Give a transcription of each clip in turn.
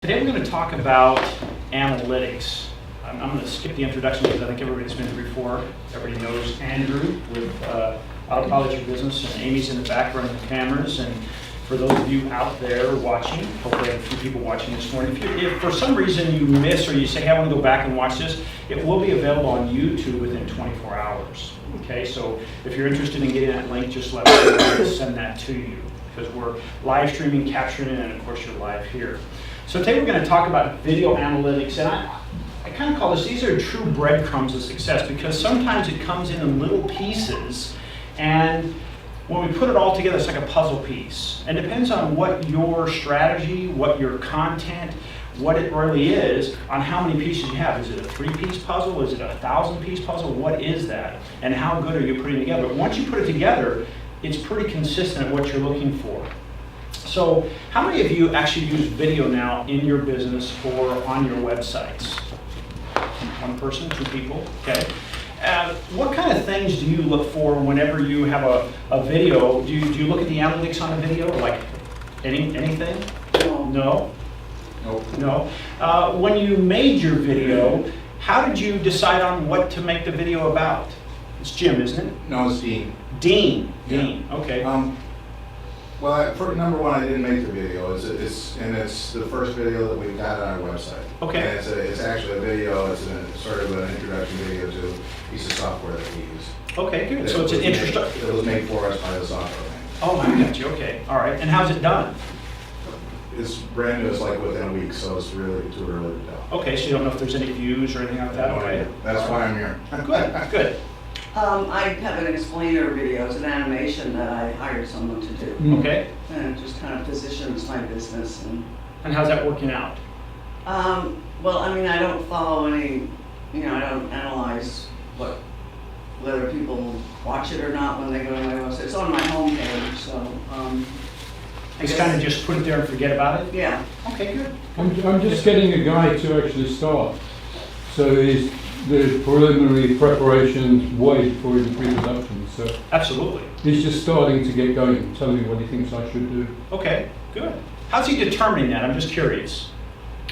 Today we're going to talk about analytics. I'm going to skip the introduction because I think everybody's been here before. Everybody knows Andrew with Autopilot Your Business, and Amy's in the back running the cameras. And for those of you out there watching, hopefully I have a few people watching this morning. If for some reason you miss or you say, hey, I want to go back and watch this, it will be available on YouTube within 24 hours. Okay, so if you're interested in getting that link, just let us know and send that to you, because we're live streaming, capturing it, and of course you're live here. So today we're going to talk about video analytics, and I kind of call this, these are true breadcrumbs of success, because sometimes it comes in little pieces, and when we put it all together, it's like a puzzle piece. And it depends on what your strategy, what your content, what it really is, on how many pieces you have. Is it a 3-piece puzzle? Is it a 1,000-piece puzzle? What is that? And how good are you putting it together? But once you put it together, it's pretty consistent at what you're looking for. So how many of you actually use video now in your business or on your websites? One person, 2 people, okay. What kind of things do you look for whenever you have a video? Do you look at the analytics on a video, like anything? No? Nope. No. When you made your video, how did you decide on what to make the video about? It's Jim, isn't it? No, it's Dean. Dean, Yeah. Okay. Well, for number one, I didn't make the video. It's the first video that we've got on our website. Okay. And it's actually a video. It's sort of an introduction video to a piece of software that we use. Okay, good. So it's an introduction. It was made for us by the software man. Oh, I got you. Okay. All right. And how's it done? It's brand new. It's like within a week, so it's really too early to tell. Okay, so you don't know if there's any views or anything like that? No idea. That's why I'm here. Good. I have an explainer video. It's an animation that I hired someone to do. Okay. And it just kind of positions my business. And how's that working out? Well, I mean, I don't follow any, I don't analyze whether people watch it or not when they go to my website. It's on my homepage, so. Just kind of just put it there and forget about it? Yeah. Okay, good. I'm just getting a guy to actually start. So the preliminary preparations way before the pre-production. So Absolutely. he's just starting to get going, telling me what he thinks I should do. Okay, good. How's he determining that? I'm just curious.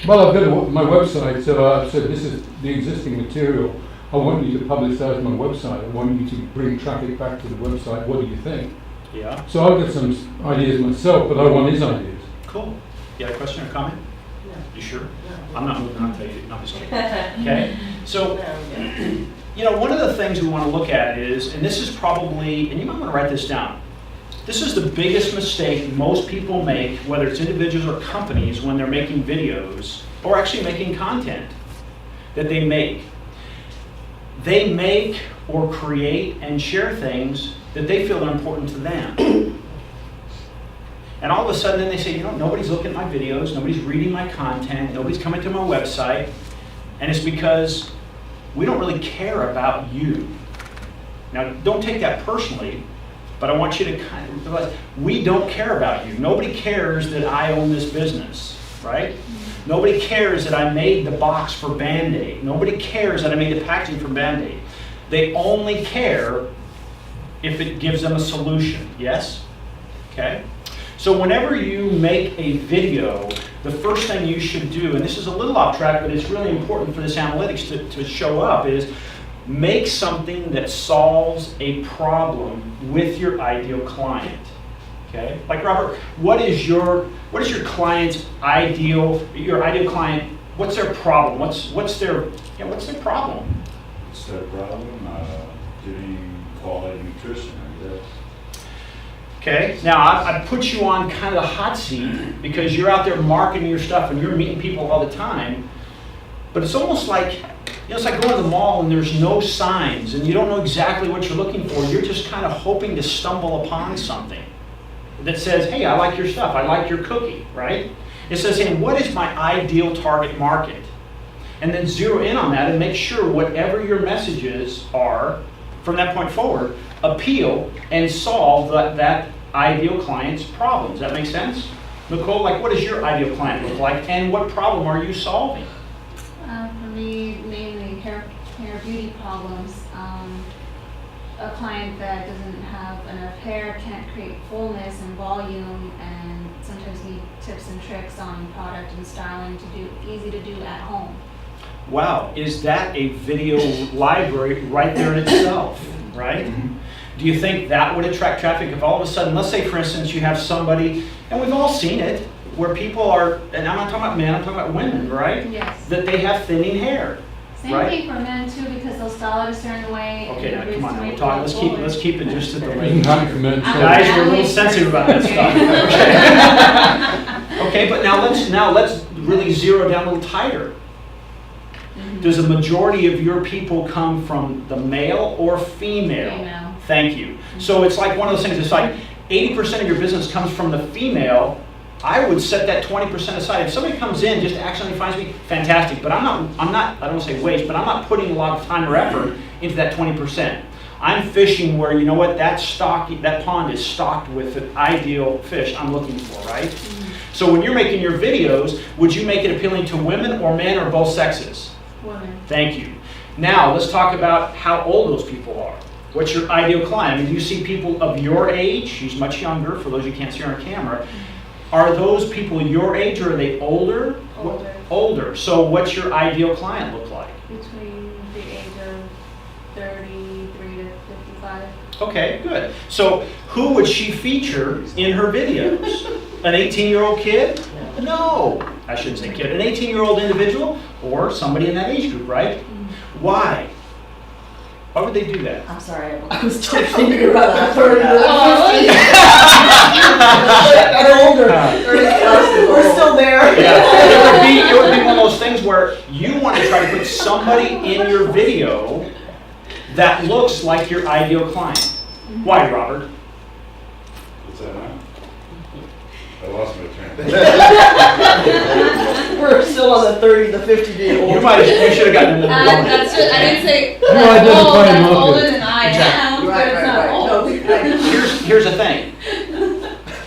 Well, I've got my website, so I've said this is the existing material. I want you to publish that as my website. I want you to bring traffic back to the website. What do you think? Yeah. So I've got some ideas myself, but I want his ideas. Cool. You have a question or comment? Yeah. You sure? I'm not moving on to you. No, I'm just kidding. Okay. So, one of the things we want to look at is, and this is probably, and you might want to write this down. This is the biggest mistake most people make, whether it's individuals or companies, when they're making videos or actually making content that they make. They make or create and share things that they feel are important to them. And all of a sudden then they say, nobody's looking at my videos, nobody's reading my content, nobody's coming to my website, and it's because we don't really care about you. Now, don't take that personally, but I want you to kind of realize, we don't care about you. Nobody cares that I own this business, right? Nobody cares that I made the box for Band-Aid. Nobody cares that I made the packaging for Band-Aid. They only care if it gives them a solution, yes? Okay? So whenever you make a video, the first thing you should do, and this is a little off track, but it's really important for this analytics to show up, is make something that solves a problem with your ideal client. Okay? Like Robert, what is your client's ideal client? What's their problem? What's their problem? What's their problem? Getting quality nutrition, I guess. Okay, now I put you on kind of the hot seat because you're out there marketing your stuff and you're meeting people all the time, but it's almost like, it's like going to the mall and there's no signs and you don't know exactly what you're looking for. You're just kind of hoping to stumble upon something that says, hey, I like your stuff, I like your cookie, right? It says, hey, what is my ideal target market? And then zero in on that and make sure whatever your messages are from that point forward appeal and solve that ideal client's problems. Does that make sense? Nicole, what does your ideal client look like and what problem are you solving? For me, mainly hair beauty problems. A client that doesn't have enough hair can't create fullness and volume and sometimes need tips and tricks on product and styling to do, easy to do at home. Wow, is that a video library right there in itself, right? Do you think that would attract traffic if all of a sudden, let's say for instance you have somebody, and we've all seen it, where people are, and I'm not talking about men, I'm talking about women, right? Yes. That they have thinning hair. Same right? thing for men too, because they'll style it a certain way. and Okay, now it's come on, to now, make we're it talking, look let's keep it just to the ladies. Isn't that for men too? Guys, we're a little sensitive about that stuff. Okay, but now let's really zero down a little tighter. Does a majority of your people come from the male or female? Female. Thank you. So it's like one of those things, it's like 80% of your business comes from the female. I would set that 20% aside. If somebody comes in, just accidentally finds me, fantastic. But I'm not, I don't want to say waste, but I'm not putting a lot of time or effort into that 20%. I'm fishing where, you know what, that pond is stocked with the ideal fish I'm looking for, right? So when you're making your videos, would you make it appealing to women or men or both sexes? Women. Thank you. Now, let's talk about how old those people are. What's your ideal client? I mean, do you see people of your age? She's much younger, for those you can't see her on camera. Are those people your age or are they older? Older. Older. So what's your ideal client look like? Between the age of 33 to 55. Okay, good. So who would she feature in her videos? An 18-year-old kid? No, I shouldn't say kid. An 18-year-old individual or somebody in that age group, right? Why? Why would they do that? I'm sorry, I was still thinking about that 30 and older. We're still there. Yeah. It would be one of those things where you want to try to put somebody in your video that looks like your ideal client. Why, Robert? What's that now? I lost my train. We're still on the 30 to 50 day old. You should have gotten into the That's just, I didn't say You identify that's market. older than I am, but it's not old. Here's the thing.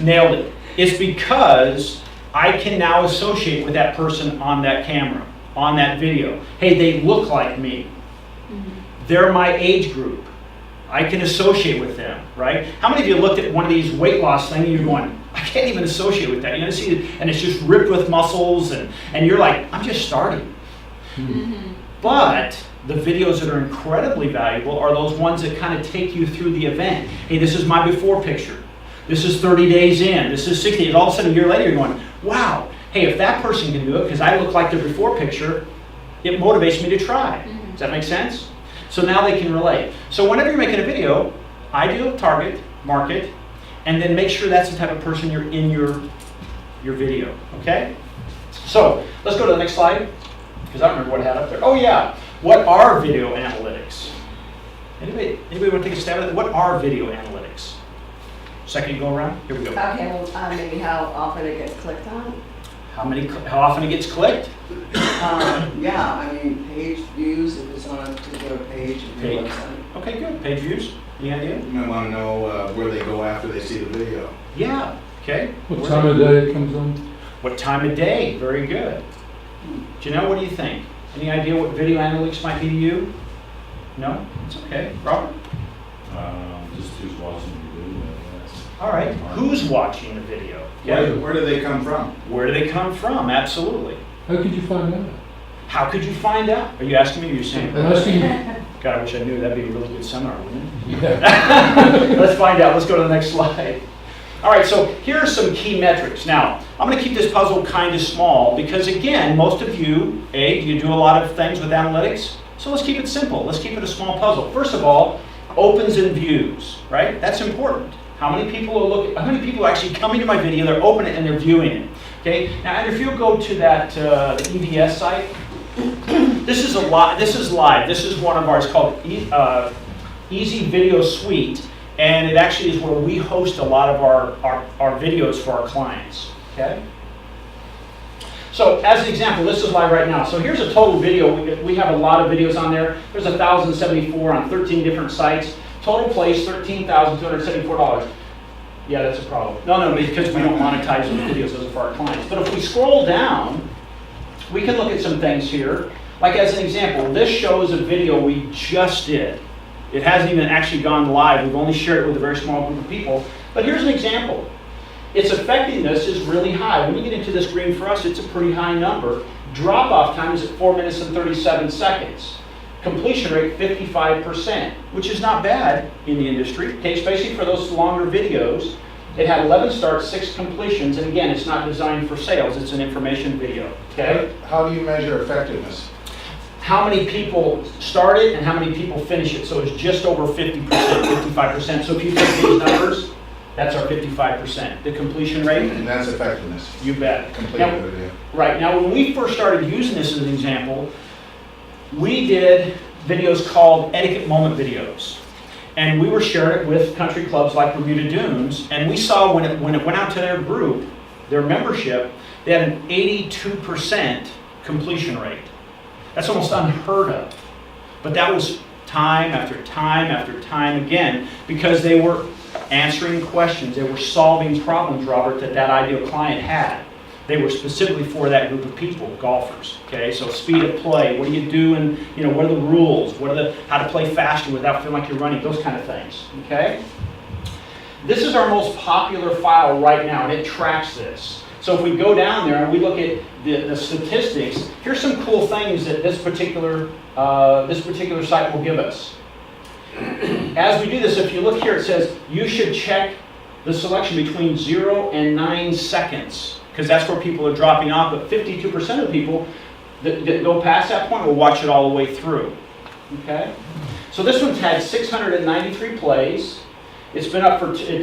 Nailed it. It's because I can now associate with that person on that camera, on that video. Hey, they look like me. They're my age group. I can associate with them, right? How many of you looked at one of these weight loss things and you're going, I can't even associate with that. You know, see it, and it's just ripped with muscles, and you're like, I'm just starting. But the videos that are incredibly valuable are those ones that kind of take you through the event. Hey, this is my before picture. This is 30 days in. This is 60 days. All of a sudden, a year later, you're going, wow. Hey, if that person can do it, because I look like their before picture, it motivates me to try. Does that make sense? So now they can relate. So whenever you're making a video, ideal target, market, and then make sure that's the type of person you're in your video, okay? So let's go to the next slide, because I don't remember what I had up there. Oh yeah, what are video analytics? Anybody want to take a stab at it? What are video analytics? Second go around, here we go. Okay, well, maybe how often it gets clicked on? How often it gets clicked? Yeah, I mean, page views, if it's on a particular page of your Page. website. Okay, good. Page views. Any idea? You might want to know where they go after they see the video. Yeah. Okay. What time of day it comes on? What time of day? Very good. Janelle, what do you think? Any idea what video analytics might be to you? No? It's okay. Robert? Just who's watching the video, I guess. All right. Who's watching the video? Where do they come from? Where do they come from? Absolutely. How could you find out? How could you find out? Are you asking me or are you saying? I'm asking you. God, I wish I knew. That'd be a really good seminar, wouldn't it? Yeah. Let's find out. Let's go to the next slide. All right, so here are some key metrics. Now, I'm going to keep this puzzle kind of small because, again, most of you, you do a lot of things with analytics. So let's keep it simple. Let's keep it a small puzzle. First of all, opens and views, right? That's important. How many people are looking? How many people are actually coming to my video? They're opening it and they're viewing it. Okay. Now, if you go to that EVS site, this is live. This is one of ours called Easy Video Suite, and it actually is where we host a lot of our videos for our clients. Okay. So as an example, this is live right now. So here's a total video. We have a lot of videos on there. There's 1,074 on 13 different sites. Total plays $13,274. Yeah, that's a problem. No, because we don't monetize those videos. Those are for our clients. But if we scroll down, we can look at some things here. Like as an example, this shows a video we just did. It hasn't even actually gone live. We've only shared it with a very small group of people. But here's an example. its effectiveness is really high. When you get into this green for us, it's a pretty high number. Drop-off time is at 4 minutes and 37 seconds. Completion rate, 55%, which is not bad in the industry, okay, especially for those longer videos. It had 11 starts, 6 completions, and again, it's not designed for sales, it's an information video, okay? How do you measure effectiveness? How many people start it and how many people finish it, so it's just over 50%, 55%. So if you take these numbers, that's our 55%. The completion rate? And that's effectiveness. You bet. Complete Now, the video. right, now when we first started using this as an example, we did videos called etiquette moment videos. And we were sharing it with country clubs like Bermuda Dunes, and we saw when it went out to their group, their membership, they had an 82% completion rate. That's almost unheard of. But that was time after time after time again, because they were answering questions, they were solving problems, Robert, that ideal client had. They were specifically for that group of people, golfers. Okay, so speed of play. What do you do, and what are the rules? How to play faster without feeling like you're running? Those kind of things. Okay. This is our most popular file right now, and it tracks this. So if we go down there and we look at the statistics, here's some cool things that this particular site will give us. As we do this, if you look here, it says you should check the selection between 0 and 9 seconds. Because that's where people are dropping off, but 52% of people that go past that point will watch it all the way through. Okay? So this one's had 693 plays. It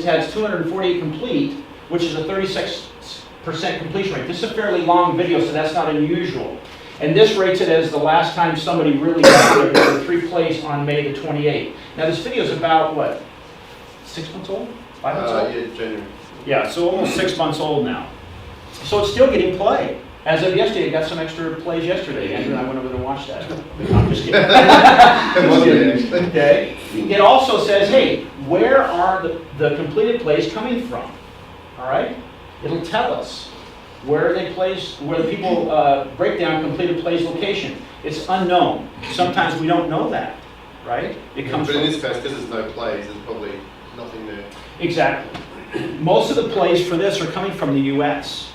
has 248 complete, which is a 36% completion rate. This is a fairly long video, so that's not unusual. And this rates it as the last time somebody really got there for 3 plays on May the 28th. Now this video is about, what, 6 months old? 5 months old? Yeah, January. Yeah, so almost 6 months old now. So it's still getting play. As of yesterday, it got some extra plays yesterday. Andrew and I went over there and watched that. No, I'm just kidding. Just kidding. Okay. It also says, hey, where are the completed plays coming from? All right? It'll tell us where they place, where the people break down completed plays location. It's unknown. Sometimes we don't know that, right? It comes but in from, this case, because there's no plays, there's probably nothing there. Exactly. Most of the plays for this are coming from the U.S.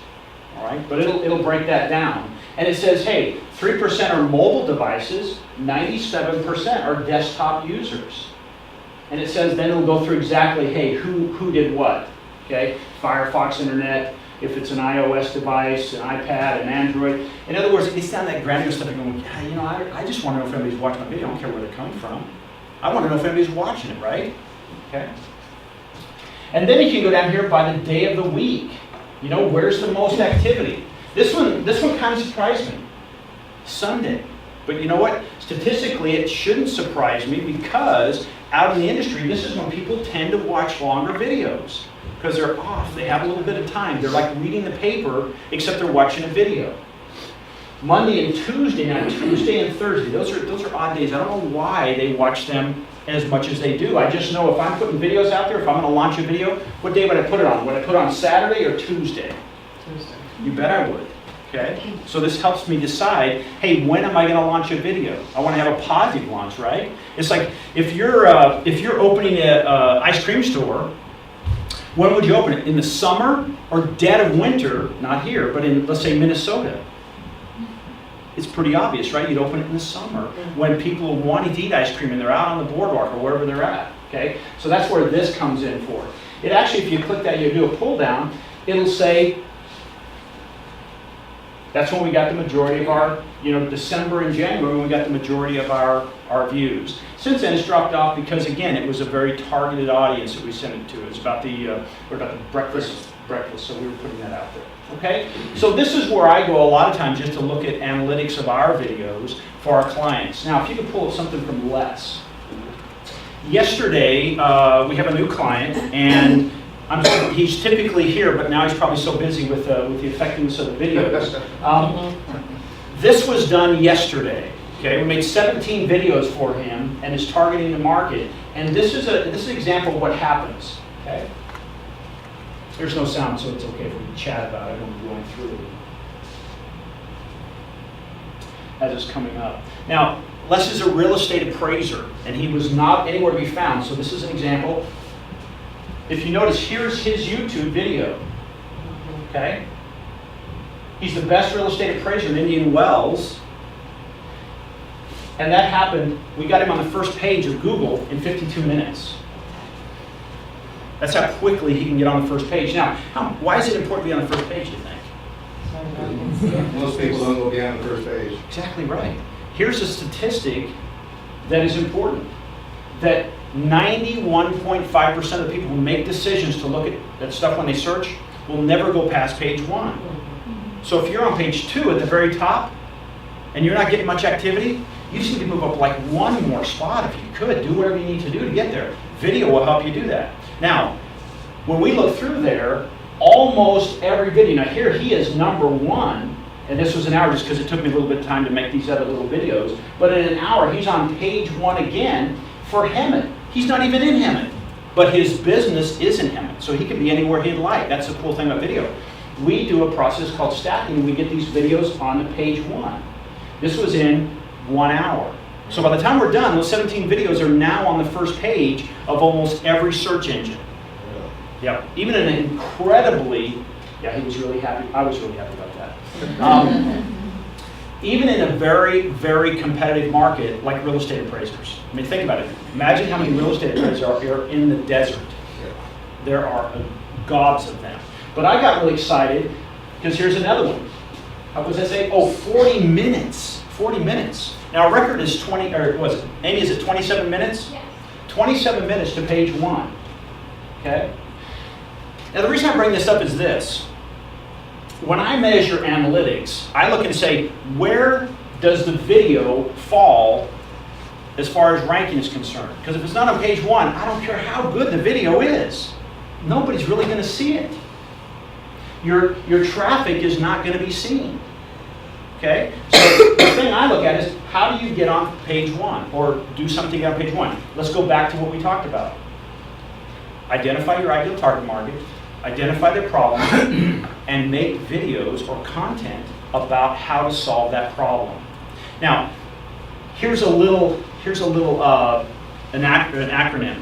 All right, but it'll break that down. And it says, hey, 3% are mobile devices, 97% are desktop users. And it says, then it'll go through exactly, hey, who did what? Okay, Firefox Internet, if it's an iOS device, an iPad, an Android. In other words, it's not that grandiose stuff. You're going, yeah, I just want to know if anybody's watching my video. I don't care where they're coming from. I want to know if anybody's watching it, right? Okay. And then you can go down here by the day of the week. Where's the most activity? This one kind of surprised me. Sunday. But you know what? Statistically, it shouldn't surprise me, because out in the industry, this is when people tend to watch longer videos. Because they're off. They have a little bit of time. They're like reading the paper, except they're watching a video. Monday and Tuesday, now Tuesday and Thursday, those are odd days. I don't know why they watch them as much as they do. I just know if I'm putting videos out there, if I'm going to launch a video, what day would I put it on? Would I put it on Saturday or Tuesday? Tuesday. You bet I would. Okay? So this helps me decide, hey, when am I going to launch a video? I want to have a positive launch, right? It's like if you're opening an ice cream store, when would you open it? In the summer or dead of winter? Not here, but in, let's say, Minnesota. It's pretty obvious, right? You'd open it in the summer when people are wanting to eat ice cream and they're out on the boardwalk or wherever they're at, okay? So that's where this comes in for. It actually, if you click that, you do a pull down, it'll say, that's when we got the majority of our, December and January, when we got the majority of our views. Since then, it's dropped off because, again, it was a very targeted audience that we sent it to. It's about the breakfast, so we were putting that out there. Okay, so this is where I go a lot of times just to look at analytics of our videos for our clients. Now, if you could pull up something from Les. Yesterday, we have a new client, and he's typically here, but now he's probably so busy with the effectiveness of the videos. This was done yesterday. Okay, we made 17 videos for him, and is targeting the market. And this is an example of what happens. Okay. There's no sound, so it's okay if we chat about it when we're going through as it's coming up. Now, Les is a real estate appraiser, and he was not anywhere to be found. So this is an example. If you notice, here's his YouTube video. okay? He's the best real estate appraiser in Indian Wells. And that happened, we got him on the first page of Google in 52 minutes. That's how quickly he can get on the first page. Now, why is it important to be on the first page, do you think? Most people don't go beyond the first page. Exactly right. Here's a statistic that is important. That 91.5% of the people who make decisions to look at stuff when they search will never go past page 1. So if you're on page 2 at the very top, and you're not getting much activity, you just need to move up like one more spot if you could. Do whatever you need to do to get there. Video will help you do that. Now, when we look through there, almost every video, now here he is number 1, and this was an hour just because it took me a little bit of time to make these other little videos, but in an hour he's on page 1 again for Hemet. He's not even in Hemet, but his business is in Hemet, so he could be anywhere he'd like. That's the cool thing about video. We do a process called stacking, and we get these videos on the page 1. This was in 1 hour. So by the time we're done, those 17 videos are now on the first page of almost every search engine. Yeah, even an incredibly, yeah, he was really happy. I was really happy about that. Even in a very, very competitive market like real estate appraisers. I mean, think about it. Imagine how many real estate appraisers are here in the desert. There are gobs of them. But I got really excited because here's another one. What was I say? Oh, 40 minutes. 40 minutes. Now our record is 20, or was it, Amy, is it 27 minutes? Yes. 27 minutes to page 1. Okay? Now the reason I bring this up is this. When I measure analytics, I look and say, where does the video fall as far as ranking is concerned? Because if it's not on page 1, I don't care how good the video is. Nobody's really going to see it. Your traffic is not going to be seen. Okay? So the thing I look at is, how do you get on page 1 or do something on page 1? Let's go back to what we talked about. Identify your ideal target market, identify their problem, and make videos or content about how to solve that problem. Now, here's a little an acronym,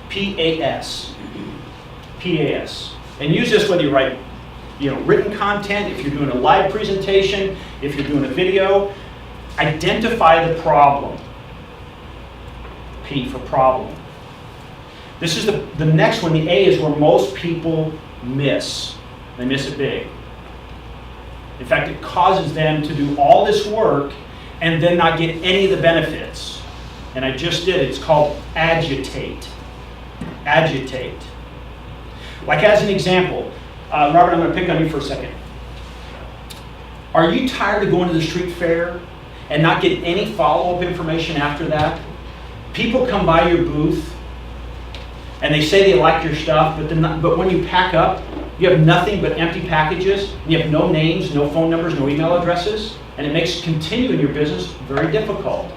PAS. PAS. And use this whether you write written content, if you're doing a live presentation, if you're doing a video. Identify the problem. P for problem. This is the next one. The A is where most people miss. They miss it big. In fact, it causes them to do all this work and then not get any of the benefits. And I just did it. It's called agitate. Agitate. Like as an example, Robert, I'm going to pick on you for a second. Are you tired of going to the street fair and not getting any follow-up information after that? People come by your booth and they say they like your stuff, but when you pack up, you have nothing but empty packages. And you have no names, no phone numbers, no email addresses, and it makes continuing your business very difficult.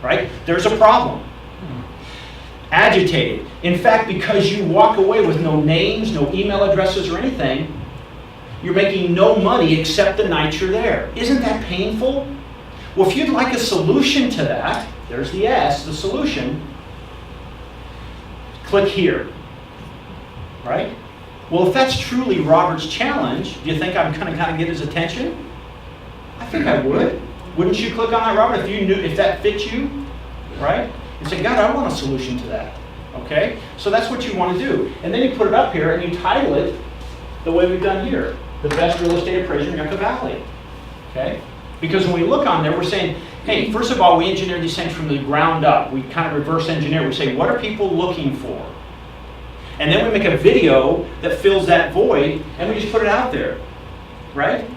Right? There's a problem. Agitated. In fact, because you walk away with no names, no email addresses or anything, you're making no money except the night you're there. Isn't that painful? Well, if you'd like a solution to that, there's the S, the solution. Click here. Right? Well, if that's truly Robert's challenge, do you think I'm going to kind of get his attention? I think I would. Wouldn't you click on that, Robert, if you knew if that fits you? Right? And say, God, I want a solution to that. Okay? So that's what you want to do. And then you put it up here and you title it the way we've done here. The best real estate appraiser in Yucca Valley. Okay? Because when we look on there, we're saying, hey, first of all, we engineer these things from the ground up. We kind of reverse engineer. We say, what are people looking for? And then we make a video that fills that void and we just put it out there. Right?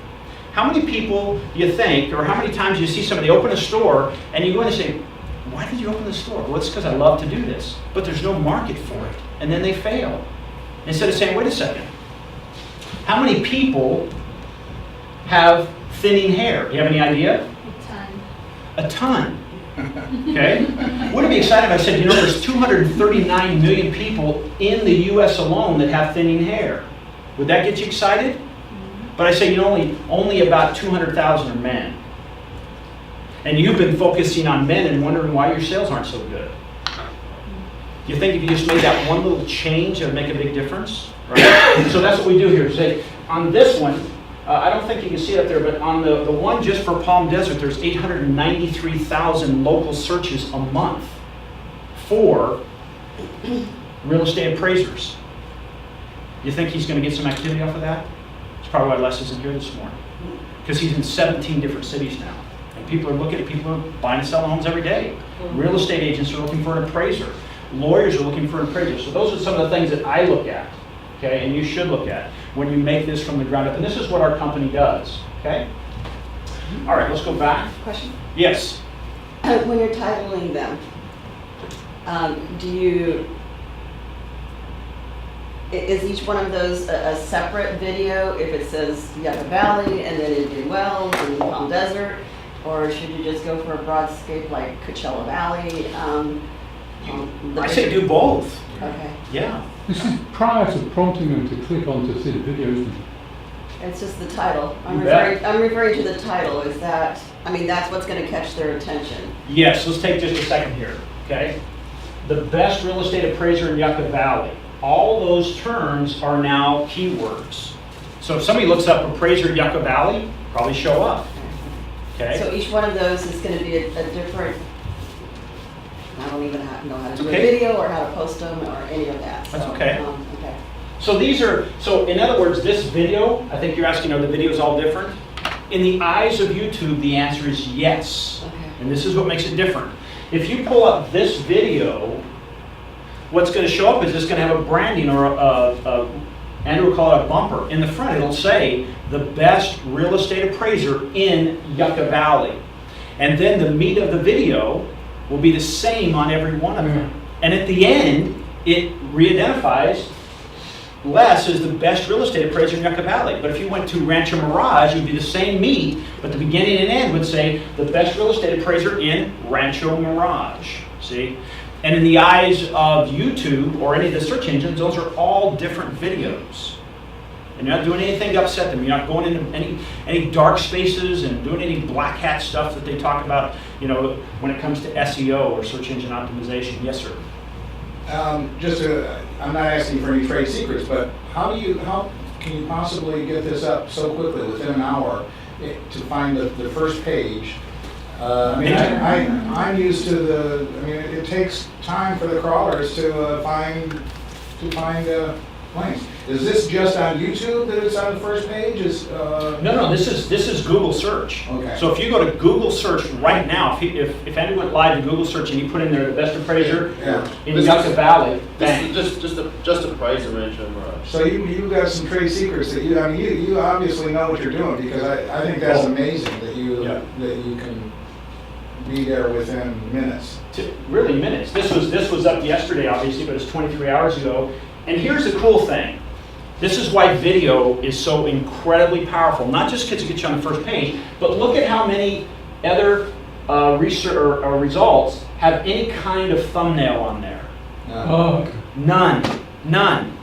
How many people do you think, or how many times do you see somebody open a store and you go in and say, why did you open the store? Well, it's because I love to do this. But there's no market for it. And then they fail. Instead of saying, wait a second. How many people have thinning hair? Do you have any idea? A ton. A ton. Okay? Wouldn't it be exciting if I said, there's 239 million people in the U.S. alone that have thinning hair? Would that get you excited? But I say, only about 200,000 are men. And you've been focusing on men and wondering why your sales aren't so good. Do you think if you just made that one little change, it would make a big difference? Right? So that's what we do here. Say, on this one, I don't think you can see it up there, but on the one just for Palm Desert, there's 893,000 local searches a month for real estate appraisers. You think he's going to get some activity off of that? That's probably why Les isn't here this morning. Because he's in 17 different cities now. And people are buying and selling homes every day. Real estate agents are looking for an appraiser. Lawyers are looking for an appraiser. So those are some of the things that I look at, okay, and you should look at when you make this from the ground up. And this is what our company does, okay? All right, let's go back. Question? Yes. When you're titling them, is each one of those a separate video if it says Yucca Valley and then Indian Wells and Palm Desert? Or should you just go for a broadscape like Coachella Valley? I say do both. Okay. Yeah. This is prior to prompting them to click on to see the video, isn't it? It's just the title. I'm You bet. referring to the title. Is that, that's what's going to catch their attention. Yes, let's take just a second here, okay? The best real estate appraiser in Yucca Valley. All those terms are now keywords. So if somebody looks up appraiser Yucca Valley, probably show up, okay? So each one of those is going to be a different, I don't even know how to do a Okay. video or how to post them or any of that. That's So, okay. Okay. So so in other words, this video, I think you're asking, are the videos all different? In the eyes of YouTube, the answer is yes. Okay. And this is what makes it different. If you pull up this video, what's going to show up is it's going to have a branding or Andrew will call it a bumper. In the front, it'll say, the best real estate appraiser in Yucca Valley. And then the meat of the video will be the same on every one of them. And at the end, it re-identifies Les as the best real estate appraiser in Yucca Valley. But if you went to Rancho Mirage, it would be the same meat, but the beginning and end would say, the best real estate appraiser in Rancho Mirage. See? And in the eyes of YouTube or any of the search engines, those are all different videos. And you're not doing anything to upset them. You're not going into any dark spaces and doing any black hat stuff that they talk about, when it comes to SEO or search engine optimization. Yes, sir. I'm not asking for any trade secrets, but how can you possibly get this up so quickly within an hour to find the first page? I'm used to it takes time for the crawlers to find links. Is this just on YouTube that it's on the first page? No, this is Google search. Okay. So if you go to Google search right now, if Andy went live to Google search and you put in there the best appraiser in Yucca Valley, bang. Just appraiser Rancho Mirage. So you got some trade secrets that you obviously know what you're doing, because I think that's amazing that you can be there within minutes. Really minutes. This was up yesterday, obviously, but it's 23 hours ago. And here's the cool thing. This is why video is so incredibly powerful. Not just because it gets you on the first page, but look at how many other research or results have any kind of thumbnail on there. Okay. None.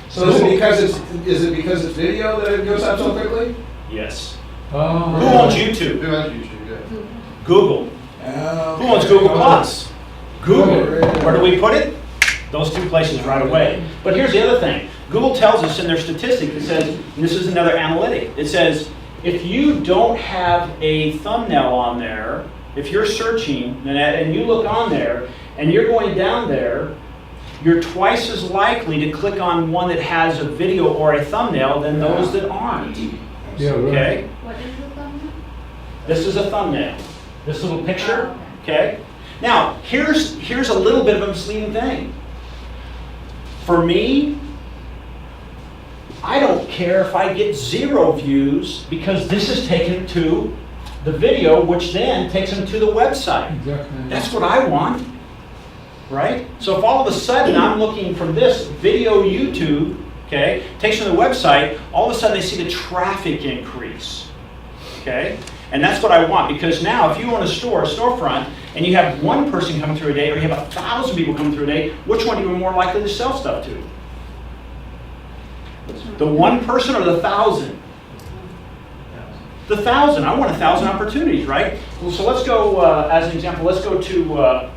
So is it because it's video that it goes up so quickly? Yes. Who Oh. owns YouTube? Who has YouTube? Yeah. Google. Who owns Google Plus? Google. Where do we put it? Those two places right away. But here's the other thing. Google tells us in their statistic, it says, and this is another analytic, it says, if you don't have a thumbnail on there, if you're searching and you look on there and you're going down there, you're twice as likely to click on one that has a video or a thumbnail than those that aren't. Yeah, right. Okay? What is the thumbnail? This is a thumbnail. This little picture, Oh, okay? Now, here's a little bit of a misleading thing. For me, I don't care if I get 0 views, because this is taken to the video, which then takes them to the website. Exactly. That's what I want, right? So if all of a sudden I'm looking from this video YouTube, okay, takes them to the website, all of a sudden they see the traffic increase, okay? And that's what I want, because now if you own a storefront, and you have one person coming through a day, or you have 1,000 people coming through a day, which one are you more likely to sell stuff to? The one person or the 1,000? The 1,000. I want 1,000 opportunities, right? Well, so let's go, as an example, let's go to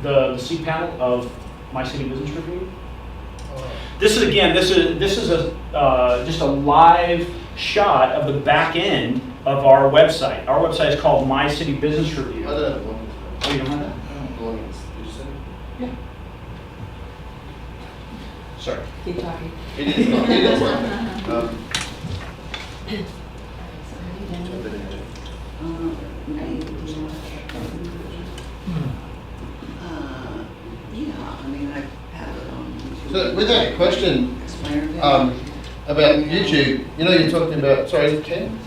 the C panel of My City Business Review. this is again, this is a just a live shot of the back end of our website. Our website is called My City Business Review. I don't have one. Oh, you don't have that? Belongings. Did you say? Yeah. Sorry. Keep talking. It is not. It is not. Jump in there. Yeah, I mean, I have it on. So with that question Explainer video. about YouTube, you know, you're talking about. Sorry, is it Ken?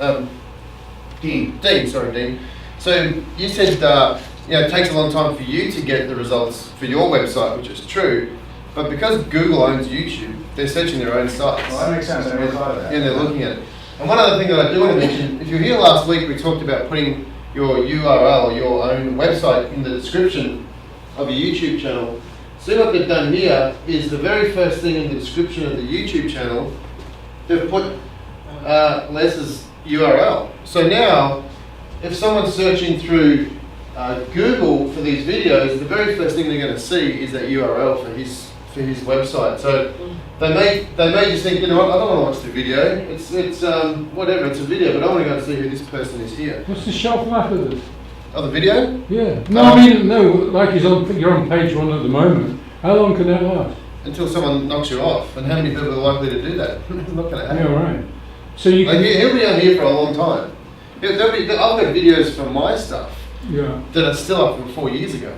Dean. Sorry, Dean. So you said you know, it takes a long time for you to get the results for your website, which is true. But because Google owns YouTube, they're searching their own sites. Well, that makes sense. I never thought of that. And they're looking at it. And one other thing that I do want to mention, if you were here last week, we talked about putting your URL or your own website in the description of a YouTube channel. So what they've done here is the very first thing in the description of the YouTube channel, they've put Les's URL. So now, if someone's searching through Google for these videos, the very first thing they're going to see is that URL for his website. So they may just think, you know what, I don't want to watch the video. It's whatever, it's a video, but I want to go and see who this person is here. What's the shelf life of this? Oh, the video? Yeah. No, I mean, no, like you're on page 1 at the moment. How long can that last? Until someone knocks you off. And how many people are likely to do that? It's not going to happen. Yeah, right. So you Like, can... he'll be on here for a long time. I've got videos from my stuff Yeah. that are still up from 4 years ago.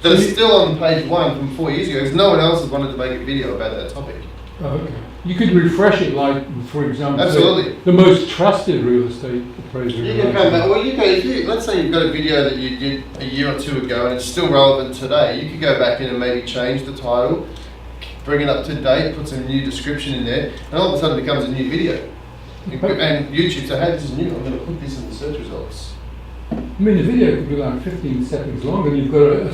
That are still on page 1 from 4 years ago, because no one else has wanted to make a video about that topic. Oh, okay. You could refresh it, like, for example, Absolutely. the most trusted real estate appraiser. You can come back, well, you can, if you, let's say you've got a video that you did a year or two ago and it's still relevant today, you could go back in and maybe change the title, bring it up to date, put some new description in there, and all of a sudden it becomes a new video. And YouTube says, hey, this is new, I'm going to put this in the search results. I mean, the video could be like 15 seconds long, and you've got a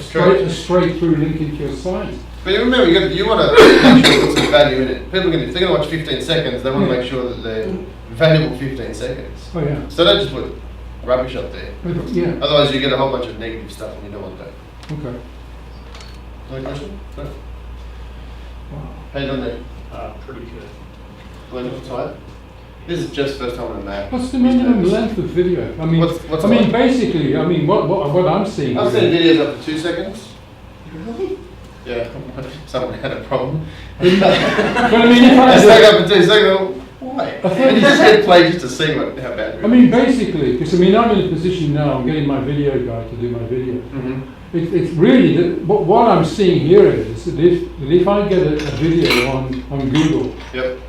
straight through link into your site. But you remember, you want to make sure you put some value in it. People if they're going to watch 15 seconds, they want to make sure that they're valuable 15 seconds. Oh, yeah. So don't just put rubbish up there. Yeah. Otherwise you get a whole bunch of negative stuff and you don't want that. Okay. Any question? No? Wow. How you doing there? Pretty good. Blended tight? This is just first time on a Mac. What's the minimum length of video? I mean, What's I mean, what? basically, I mean, what I'm seeing. I've seen videos up to 2 seconds. Really? Yeah, someone had a problem. But I mean, if I I, stuck up for 2 seconds. Why? I thought And you you just said- hit play just to see how bad it is. I mean, basically, because I mean, I'm in a position now. I'm getting my video guy to do my video. Mm-hmm. It's really what I'm seeing here is that if I get a video on Google, Yep.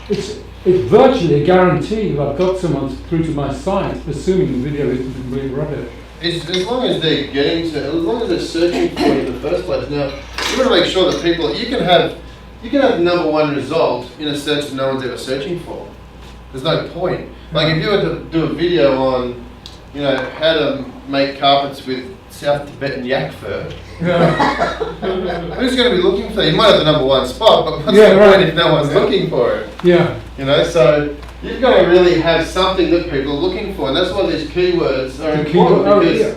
it's virtually a guarantee that I've got someone through to my site, assuming the video isn't complete rubbish. As long as they're getting to, as long as they're searching for it in the first place. Now, you want to make sure that people, you can have #1 result in a search that no one's ever searching for. There's no point. Like if you were to do a video on, you know, how to make carpets with South Tibetan yak fur, Yeah. who's going to be looking for that? You might have the #1 spot, but what's Yeah, the right. point if no one's looking for it? Yeah. You know, so you've got to really have something that people are looking for, and that's why these keywords are important. Oh, Because yeah.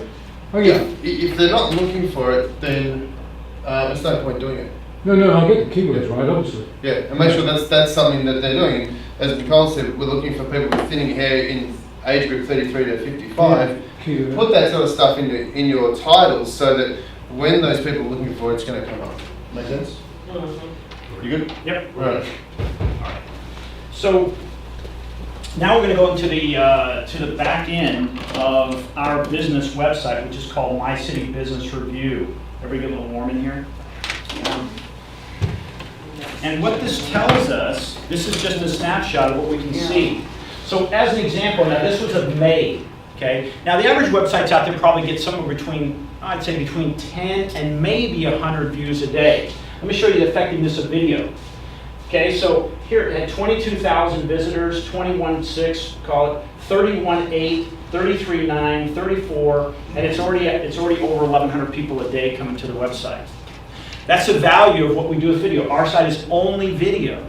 Oh, yeah. if they're not looking for it, then there's no point doing it. No, I'll get the keywords right, obviously. Yeah, and make sure that's something that they're doing. And as Nicole said, we're looking for people with thinning hair in age group 33 to 55. Keyword. Put that sort of stuff in your titles so that when those people are looking for it, it's going to come up. Make sense? You good? Yep. Right. So now we're going to go into the back end of our business website, which is called My City Business Review. Everybody get a little warm in here? And what this tells us, this is just a snapshot of what we can see. So as an example, now this was of May, okay? Now the average websites out there probably get somewhere between, I'd say between 10 and maybe 100 views a day. Let me show you the effectiveness of video. Okay, so here it had 22,000 visitors, 21.6, call it, 31.8, 33.9, 34, and it's already over 1,100 people a day coming to the website. That's the value of what we do with video. Our site is only video.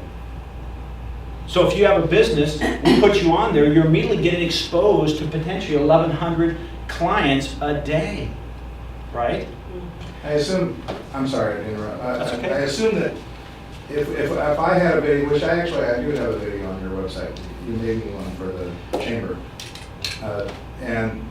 So if you have a business, we put you on there, you're immediately getting exposed to potentially 1,100 clients a day, right? I assume, I'm sorry to interrupt. That's okay. I assume that if I had a video, which I do have a video on your website, you made me one for the chamber. And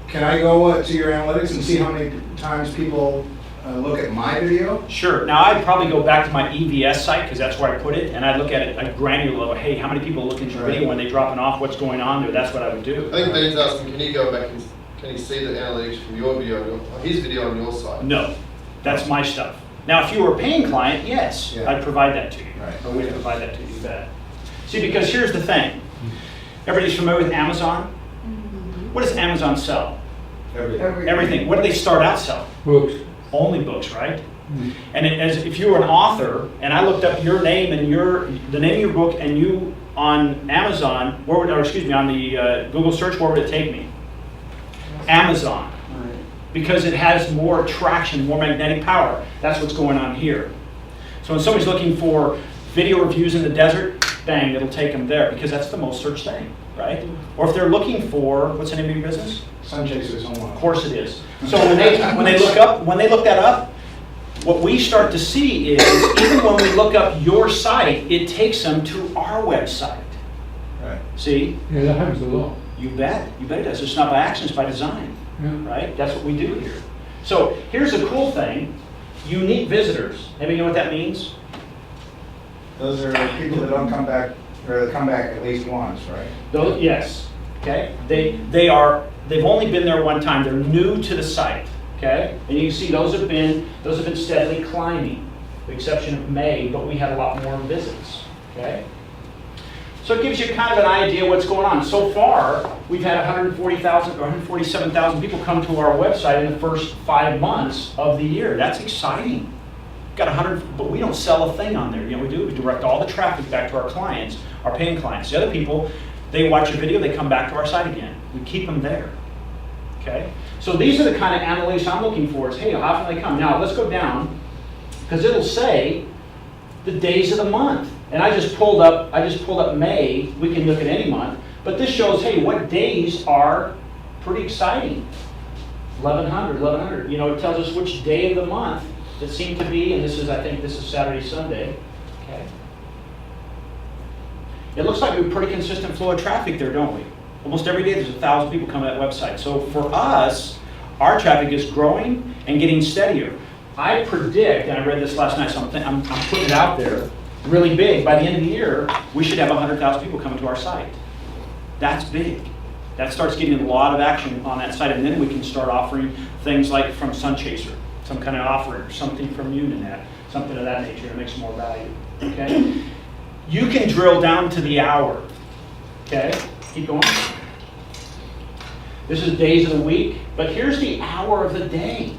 can I go to your analytics and see how many times people look at my video? Sure. Now, I'd probably go back to my EVS site, because that's where I put it, and I'd look at it at granular level. Hey, how many people look at your video when they dropping off? What's going on there? That's what I would do. I think Dane's asking, can you go back and can you see the analytics from your video, his video on your site? No, that's my stuff. Now, if you were a paying client, yes, Yeah. I'd provide that to you. Right. Or we'd provide that to you, you bet. See, because here's the thing. Everybody's familiar with Amazon? What does Amazon sell? Everything. What do they start out selling? Books. Only books, right? And if you were an author, and I looked up your name and the name of your book, and you on Amazon, on the Google search, where would it take me? Amazon. Because it has more traction, more magnetic power. That's what's going on here. So when somebody's looking for video reviews in the desert, bang, it'll take them there, because that's the most searched thing, right? Or if they're looking for, what's the name of your business? Sun Chasers Online. Of course it is. So when they look that up, what we start to see is, even when we look up your site, it takes them to our website. Right. See? Yeah, that happens a lot. You bet. You bet it does. It's not by accident, it's by design. Yeah. Right? That's what we do here. So here's the cool thing. Unique visitors. Anybody know what that means? Those are people that don't come back, or that come back at least once, right? Those, yes. Okay. They've only been there one time. They're new to the site. Okay. And you can see those have been steadily climbing, with the exception of May, but we had a lot more visits. Okay. So it gives you kind of an idea what's going on. So far, we've had 140,000 or 147,000 people come to our website in the first 5 months of the year. That's exciting. Got 100, but we don't sell a thing on there. You know, we direct all the traffic back to our clients, our paying clients. The other people, they watch a video, they come back to our site again. We keep them there. Okay? So these are the kind of analytics I'm looking for. Is, hey, how often they come? Now let's go down, because it'll say the days of the month. And I just pulled up May. We can look at any month, but this shows, hey, what days are pretty exciting. 1100. You know, it tells us which day of the month it seemed to be, and I think this is Saturday, Sunday. Okay. It looks like we have a pretty consistent flow of traffic there, don't we? Almost every day there's 1,000 people come to that website. So for us, our traffic is growing and getting steadier. I predict, and I read this last night, so I'm putting it out there, really big. By the end of the year, we should have 100,000 people coming to our site. That's big. That starts getting a lot of action on that site, and then we can start offering things like from Sun Chaser, some kind of offering, or something from Uninet, something of that nature that makes more value. Okay? You can drill down to the hour. Okay? Keep going. This is days of the week, but here's the hour of the day.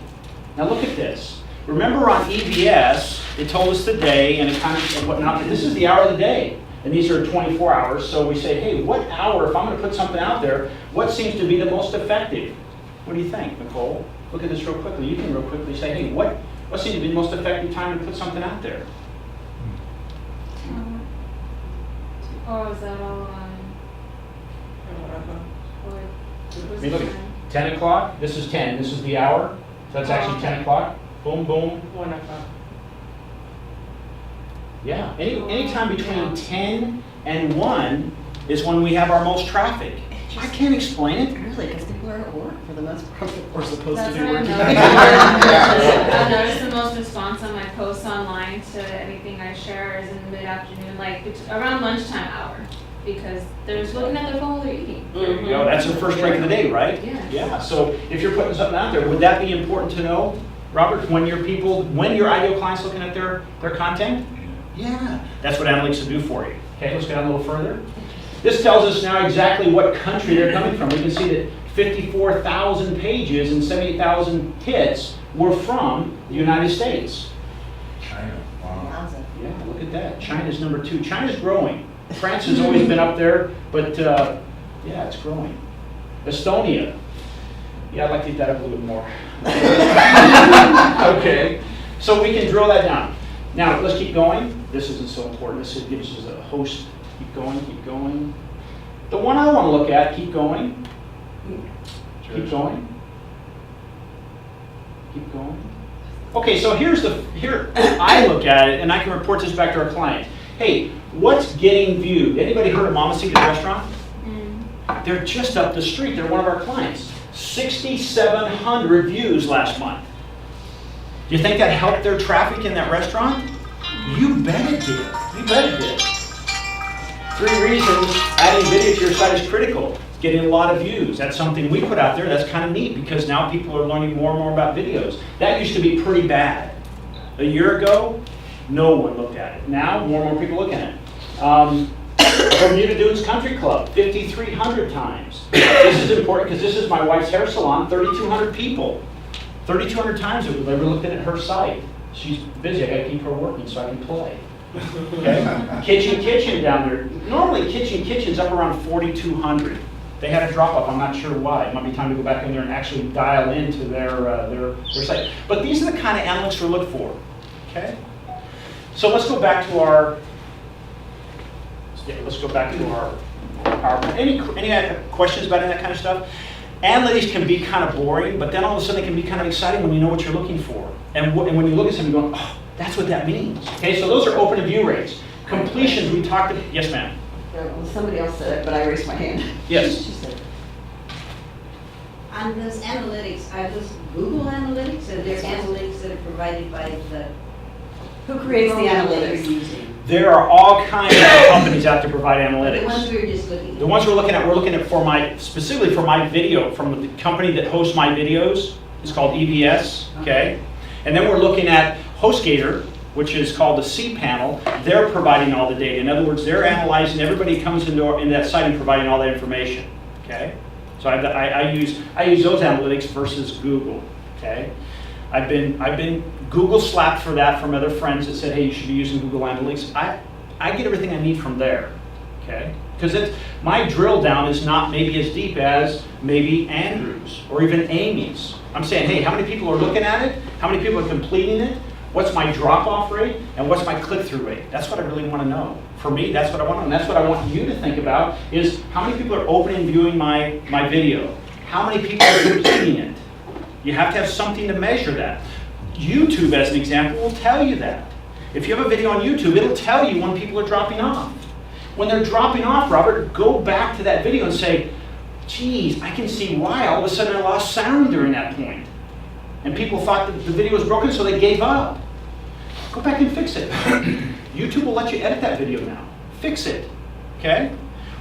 Now look at this. Remember on EVS, it told us the day and it kind of and whatnot. This is the hour of the day, and these are 24 hours. So we say, hey, what hour? If I'm going to put something out there, what seems to be the most effective? What do you think, Nicole? Look at this real quickly. You can real quickly say, hey, what seems to be the most effective time to put something out there? Or is that all on? I mean, look at 10 o'clock. This is 10. This is the hour. So that's actually 10 o'clock. Boom, boom. 1 o'clock. Yeah. Any time between 10 and 1 is when we have our most traffic. I can't explain it. Really, because people are at work for the most part. We're supposed That's to be what working. I've noticed the most response on my posts online to anything I share is in mid-afternoon, like around lunchtime hour, because they're just looking at their phone while they're eating. There you go. That's the first break of the day, right? Yeah. Yeah. So if you're putting something out there, would that be important to know, Robert, when your ideal client's looking at their content? Yeah. That's what analytics will do for you. Okay, let's go down a little further. This tells us now exactly what country they're coming from. We can see that 54,000 pages and 70,000 hits were from the United States. China. Wow. Yeah, look at that. China's number 2. China's growing. France has always been up there, but yeah, it's growing. Estonia. Yeah, I'd like to eat that up a little bit more. Okay, so we can drill that down. Now, let's keep going. This isn't so important. This gives us a host. Keep going, keep going. The one I want to look at, keep going. Keep going. Keep going. Okay, so here I look at it, and I can report this back to our client. Hey, what's getting viewed? Anybody heard of Mama Sita's restaurant? They're just up the street. They're one of our clients. 6,700 views last month. Do you think that helped their traffic in that restaurant? You bet it did. You bet it did. 3 reasons adding video to your site is critical. Getting a lot of views. That's something we put out there. That's kind of neat because now people are learning more and more about videos. That used to be pretty bad. A year ago, no one looked at it. Now, more and more people look at it. Bermuda Dunes Country Club, 5,300 times. This is important because this is my wife's hair salon, 3,200 people. 3,200 times have ever looked at her site. She's busy, I gotta keep her working so I can play. Okay? Kitchen down there. Normally Kitchen's up around 4,200. They had a drop off, I'm not sure why. It might be time to go back in there and actually dial into their site. But these are the kind of analytics we look for. Okay? So let's go back to our PowerPoint. Any questions about any of that kind of stuff? Analytics can be kind of boring, but then all of a sudden it can be kind of exciting when you know what you're looking for. And when you look at something, you're going, oh, that's what that means. Okay, so those are open view rates. Completions, we talked about, yes ma'am? Well, somebody else said it, but I raised my hand. Yes. She said, On those analytics, are those Google Analytics, or they're analytics that are provided by the who creates the program that analytics? you're using? There are all kinds of companies out there provide analytics. The ones we were just looking at. The ones we're looking at specifically for my video, from the company that hosts my videos. It's called EVS, okay? And then we're looking at HostGator, which is called the cPanel. They're providing all the data. In other words, they're analyzing, everybody comes into that site and providing all that information, okay? So I use those analytics versus Google, okay? I've been Google slapped for that from other friends that said, hey, you should be using Google Analytics. I get everything I need from there, okay? Because my drill down is not maybe as deep as maybe Andrew's or even Amy's. I'm saying, hey, how many people are looking at it? How many people are completing it? What's my drop-off rate? And what's my click-through rate? That's what I really want to know. For me, that's what I want to know. And that's what I want you to think about is how many people are opening and viewing my video? How many people are completing it? You have to have something to measure that. YouTube, as an example, will tell you that. If you have a video on YouTube, it'll tell you when people are dropping off. When they're dropping off, Robert, go back to that video and say, geez, I can see why all of a sudden I lost sound during that point. And people thought that the video was broken, so they gave up. Go back and fix it. YouTube will let you edit that video now. Fix it, okay?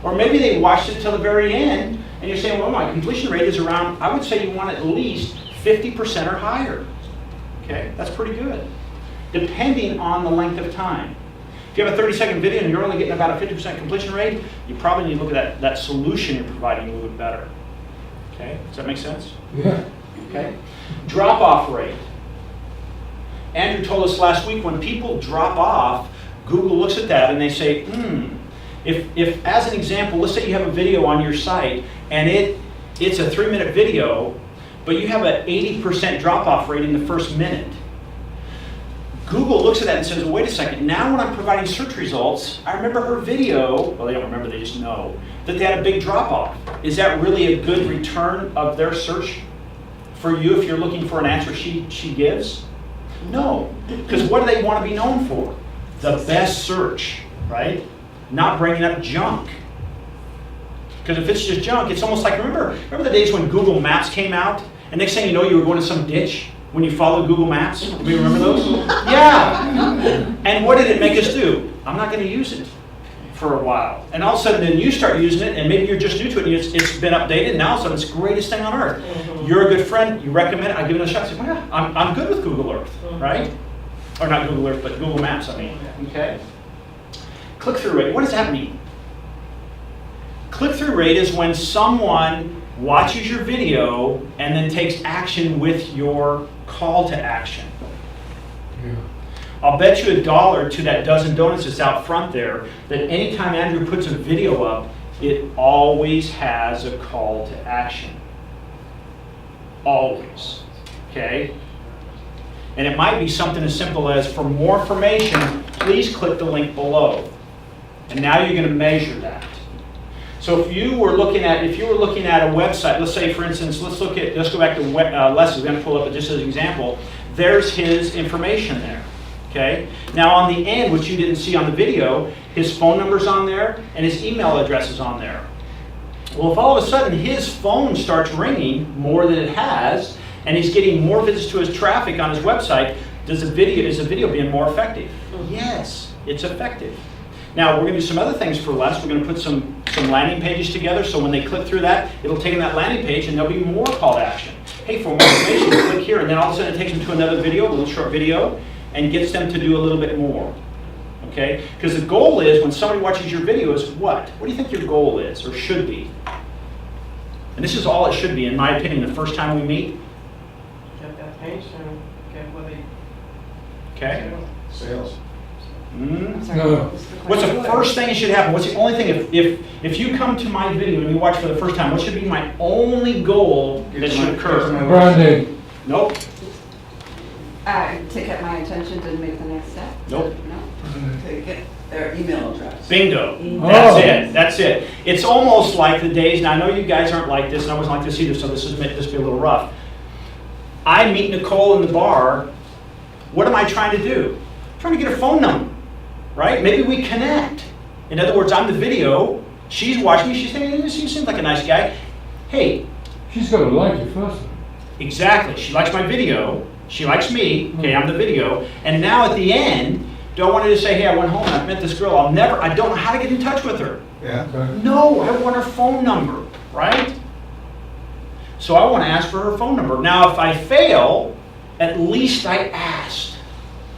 Or maybe they watched it till the very end, and you're saying, well, my completion rate is around, I would say you want at least 50% or higher. Okay, that's pretty good. Depending on the length of time. If you have a 30-second video and you're only getting about a 50% completion rate, you probably need to look at that solution you're providing a little bit better. Okay, does that make sense? Yeah. Okay. Drop-off rate. Andrew told us last week when people drop off, Google looks at that and they say, if as an example, let's say you have a video on your site and it's a 3-minute video, but you have an 80% drop-off rate in the first minute. Google looks at that and says, well, wait a second, now when I'm providing search results, I remember her video, well, they don't remember, they just know, that they had a big drop-off. Is that really a good return of their search for you if you're looking for an answer she gives? No, because what do they want to be known for? The best search, right? Not bringing up junk. Because if it's just junk, it's almost like, remember the days when Google Maps came out? And next thing you know, you were going to some ditch when you followed Google Maps? Do you remember those? Yeah. And what did it make us do? I'm not going to use it for a while. And all of a sudden, then you start using it, and maybe you're just new to it, and it's been updated, and now all of a sudden, it's the greatest thing on earth. You're a good friend, you recommend it, I give it a shot, I say, well, yeah, I'm good with Google Earth, right? Or not Google Earth, but Google Maps, I mean, okay? Click-through rate, what does that mean? Click-through rate is when someone watches your video and then takes action with your call to action. Yeah. I'll bet you $1 to that dozen donuts that's out front there that anytime Andrew puts a video up, it always has a call to action. Always. Okay? And it might be something as simple as, for more information, please click the link below. And now you're going to measure that. So if you were looking at a website, let's say for instance, let's go back to Les's. We're going to pull up just as an example. There's his information there. Okay. Now on the end, which you didn't see on the video, his phone number's on there and his email address is on there. Well, if all of a sudden his phone starts ringing more than it has, and he's getting more visits to his traffic on his website, is the video being more effective? Yes, it's effective. Now, we're going to do some other things for Les. We're going to put some landing pages together, so when they click through that, it'll take them that landing page, and there'll be more call to action. Hey, for more information, click here, and then all of a sudden it takes them to another video, a little short video, and gets them to do a little bit more. Okay? Because the goal is, when somebody watches your video, is what? What do you think your goal is, or should be? And this is all it should be, in my opinion, the first time we meet. Get that page and get what they. Okay? Sales. I'm sorry, No. what was the What's the question? first thing that should happen? What's the only thing, if you come to my video and you watch for the first time, what should be my only goal that should occur? Branding. Nope, To get my attention to make the next step? Nope. No? To get their email address. bingo. Oh. That's it. It's almost like the days, and I know you guys aren't like this, and I wasn't like this either, so this be a little rough. I meet Nicole in the bar. What am I trying to do? I'm trying to get her phone number, right? Maybe we connect. In other words, I'm the video. She's watching me. She's saying, he seems like a nice guy. Hey, She's got to like you first. exactly. She likes my video. She likes me. Okay, I'm the video. And now at the end, do I want her to say, hey, I went home and I met this girl. I don't know how to get in touch with her. Yeah. Okay. No, I want her phone number, right? So I want to ask for her phone number. Now, if I fail, at least I asked.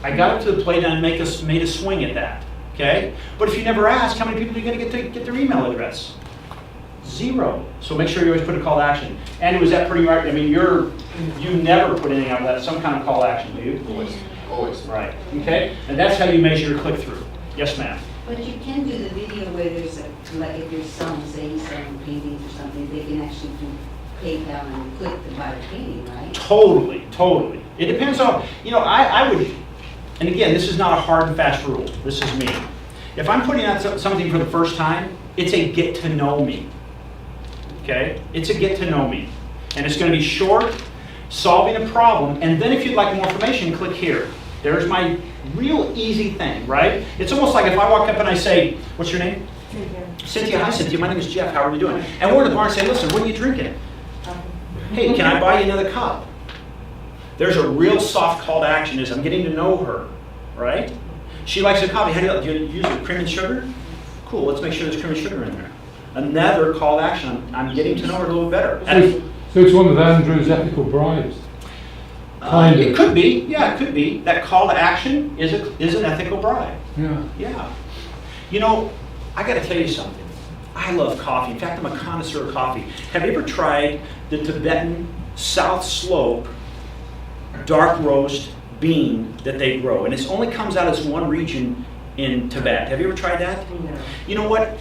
I got up to the plate and made a swing at that, okay? But if you never ask, how many people are you going to get their email address? 0. So make sure you always put a call to action. And was that pretty right? I mean, you never put anything out of that, some kind of call to action, do you? Always, always. Right, okay? And that's how you measure your click-through. Yes, ma'am. But you can do the video where there's like if you're selling, say you're selling paintings or something, they can actually do PayPal and click to buy the painting, right? Totally. It depends on, I would, and again, this is not a hard and fast rule. This is me. If I'm putting out something for the first time, it's a get to know me. Okay? It's a get to know me. And it's going to be short, solving a problem, and then if you'd like more information, click here. There's my real easy thing, right? It's almost like if I walk up and I say, what's your name? Cynthia. Hi, Cynthia. My name is Jeff. How are you doing? And we're in the bar and say, listen, what are you drinking? Hey, can I buy you another cup? There's a real soft call to action is I'm getting to know her, right? She likes a coffee. How do you use it? Cream and sugar? Cool, let's make sure there's cream and sugar in there. Another call to action. I'm getting to know her a little better. So it's one of Andrew's ethical bribes. Kind It of. could be, yeah, it could be. That call to action is an ethical bribe. Yeah. Yeah. I got to tell you something. I love coffee. In fact, I'm a connoisseur of coffee. Have you ever tried the Tibetan South Slope dark roast bean that they grow? And it only comes out as one region in Tibet. Have you ever tried that? No. You know what?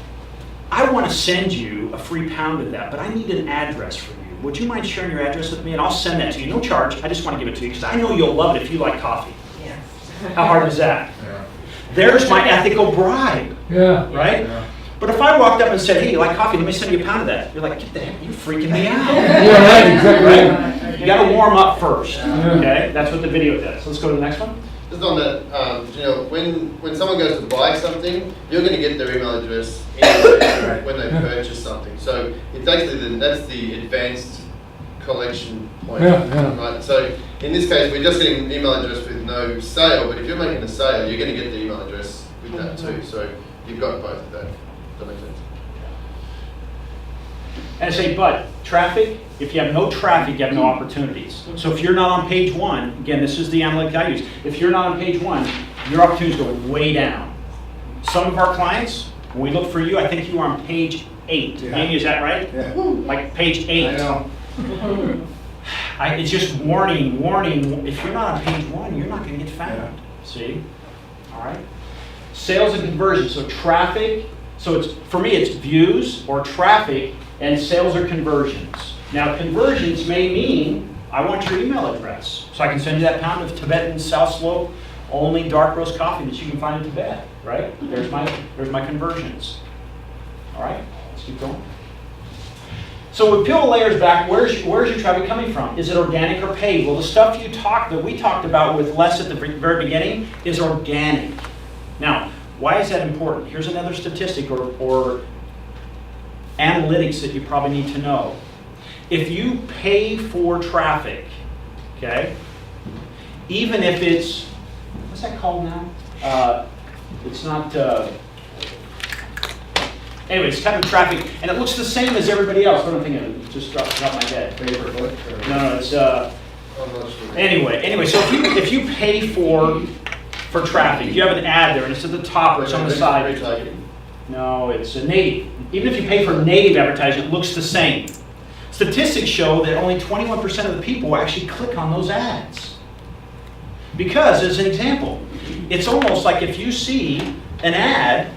I want to send you a free pound of that, but I need an address for you. Would you mind sharing your address with me? And I'll send that to you. No charge. I just want to give it to you because I know you'll love it if you like coffee. Yes. How hard is that? Yeah. There's my ethical bribe, Yeah. right? Yeah. But if I walked up and said, hey, you like coffee? Let me send you a pound of that. You're like, get the heck, you're freaking me out. Yeah, right, exactly. You got to warm up first, Yeah. okay? That's what the video does. Let's go to the next one. Just on that, when someone goes to buy something, you're going to get their email address anyway Right. when they purchase something. So it's actually that's the advanced collection point, Yeah. right? So in this case, we're just getting an email address with no sale, but if you're making a sale, you're going to get the email address with that too. So you've got both of that. Does that make sense? And I say, but traffic, if you have no traffic, you have no opportunities. So if you're not on page 1, again, this is the analytic I use. If you're not on page 1, your opportunities go way down. Some of our clients, when we look for you, I think you are on page 8. Yeah. Amy, is that right? Yeah. Like page 8. I know. It's just warning. If you're not on page 1, you're not going to get found. Yeah. See? All right. Sales and conversion. So traffic. So for me, it's views or traffic, and sales or conversions. Now, conversions may mean I want your email address, so I can send you that pound of Tibetan South Slope only dark roast coffee that you can find in Tibet. Right? There's my conversions. All right. Let's Keep going. So we peel the layers back. Where's your traffic coming from? Is it organic or paid? Well, the stuff that we talked about with Les at the very beginning is organic. Now, why is that important? Here's another statistic or analytics that you probably need to know. If you pay for traffic, okay, even if it's, what's that called now? It's not, anyway, it's kind of traffic, and it looks the same as everybody else. What am I thinking? It just dropped my head. No, it's, anyway, so if you pay for traffic, you have an ad there, and it's at the top or it's on the side. No, it's a native. Even if you pay for native advertising, it looks the same. Statistics show that only 21% of the people actually click on those ads. Because, as an example, it's almost like if you see an ad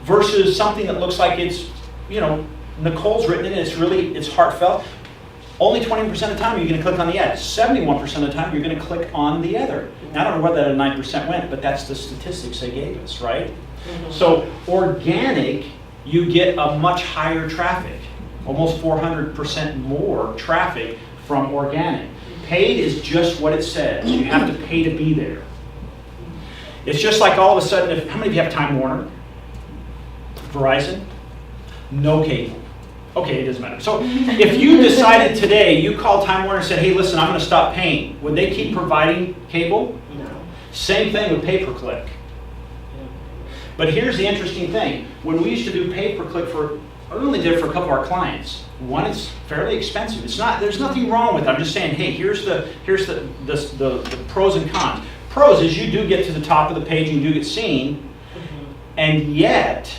versus something that looks like it's, Nicole's written it and it's heartfelt, only 20% of the time you're going to click on the ad. 71% of the time you're going to click on the other. Now, I don't know where that 9% went, but that's the statistics they gave us, right? Mm-hmm. So organic, you get a much higher traffic, almost 400% more traffic from organic. Paid is just what it says. You have to pay to be there. It's just like all of a sudden, how many of you have Time Warner? Verizon? No cable. Okay, it doesn't matter. So if you decided today, you called Time Warner and said, hey, listen, I'm going to stop paying. Would they keep providing cable? No. Same thing with pay-per-click. But here's the interesting thing. When we used to do pay-per-click I only did it for a couple of our clients. One, it's fairly expensive. There's nothing wrong with it. I'm just saying, hey, here's the pros and cons. Pros is you do get to the top of the page and you do get seen, and yet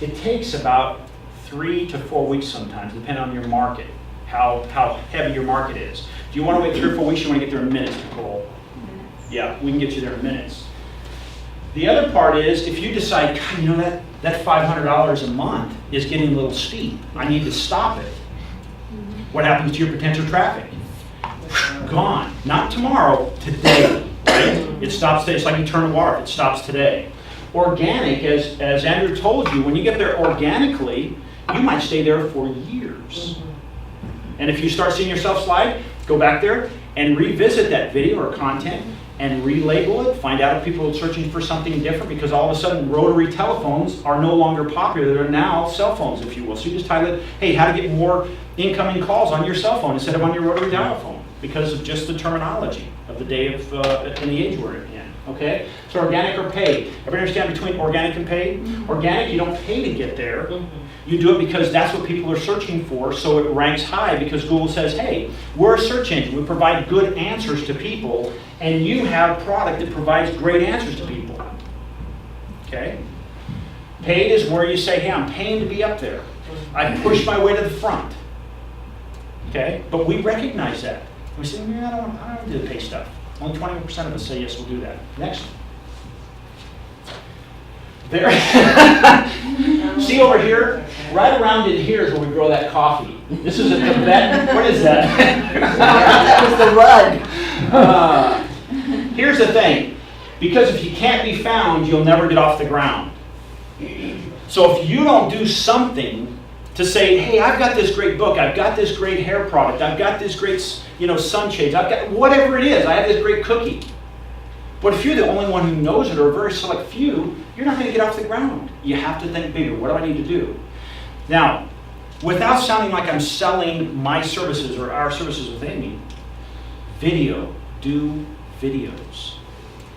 it takes about 3 to 4 weeks sometimes, depending on your market, how heavy your market is. Do you want to wait 3 or 4 weeks? You want to get there in minutes, Nicole? Minutes. Yeah, we can get you there in minutes. The other part is if you decide, God, that $500 a month is getting a little steep. I need to stop it. What happens to your potential traffic? Gone. Not tomorrow, today. Right? It stops today. It's like you turn a wire. It stops today. Organic, as Andrew told you, when you get there organically, you might stay there for years. And if you start seeing yourself slide, go back there and revisit that video or content and relabel it, find out if people are searching for something different, because all of a sudden rotary telephones are no longer popular. They're now cell phones, if you will. So you just title it, hey, how to get more incoming calls on your cell phone instead of on your rotary telephone, because of just the terminology of the day of, in the age we're in. Okay? So organic or paid. Everybody understand between organic and paid? Mm-hmm. Organic, you don't pay to get there. Mm-hmm. You do it because that's what people are searching for, so it ranks high because Google says, hey, we're a search engine. We provide good answers to people, and you have a product that provides great answers to people. Okay? Paid is where you say, hey, I'm paying to be up there. I push my way to the front. Okay? But we recognize that. We say, I don't want to do the pay stuff. Only 20% of us say, yes, we'll do that. Next. There. See over here? Right around in here is where we grow that coffee. This is a Tibet. What is that? That was the rug. Here's the thing. Because if you can't be found, you'll never get off the ground. So if you don't do something to say, hey, I've got this great book, I've got this great hair product, I've got this great, sunshades, I've got whatever it is, I have this great cookie. But if you're the only one who knows it, or a very select few, you're not going to get off the ground. You have to think bigger. What do I need to do? Now, without sounding like I'm selling my services or our services with Amy, video. Do videos.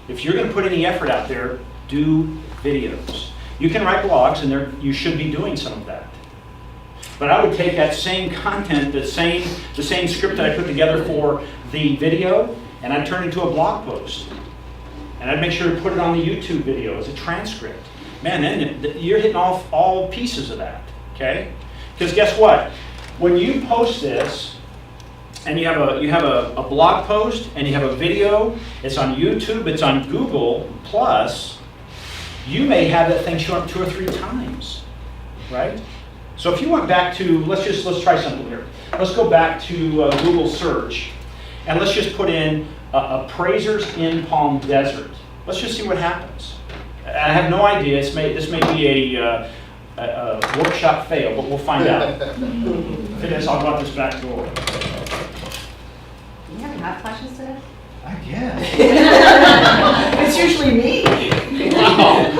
If you're going to put any effort out there, do videos. You can write blogs, and you should be doing some of that. But I would take that same content, the same script that I put together for the video, and I'd turn it into a blog post. And I'd make sure to put it on the YouTube video as a transcript. Man, then you're hitting all pieces of that, okay? Because guess what? When you post this, and you have a blog post, and you have a video, it's on YouTube, it's on Google Plus, you may have that thing show up 2 or 3 times, right? So if you went back to, let's try something here. Let's go back to Google search, and let's just put in appraisers in Palm Desert. Let's just see what happens. I have no idea. This may be a workshop fail, but we'll find out. If it is, I'll go out this back door. You having hot flashes today? I guess. It's usually me. Wow.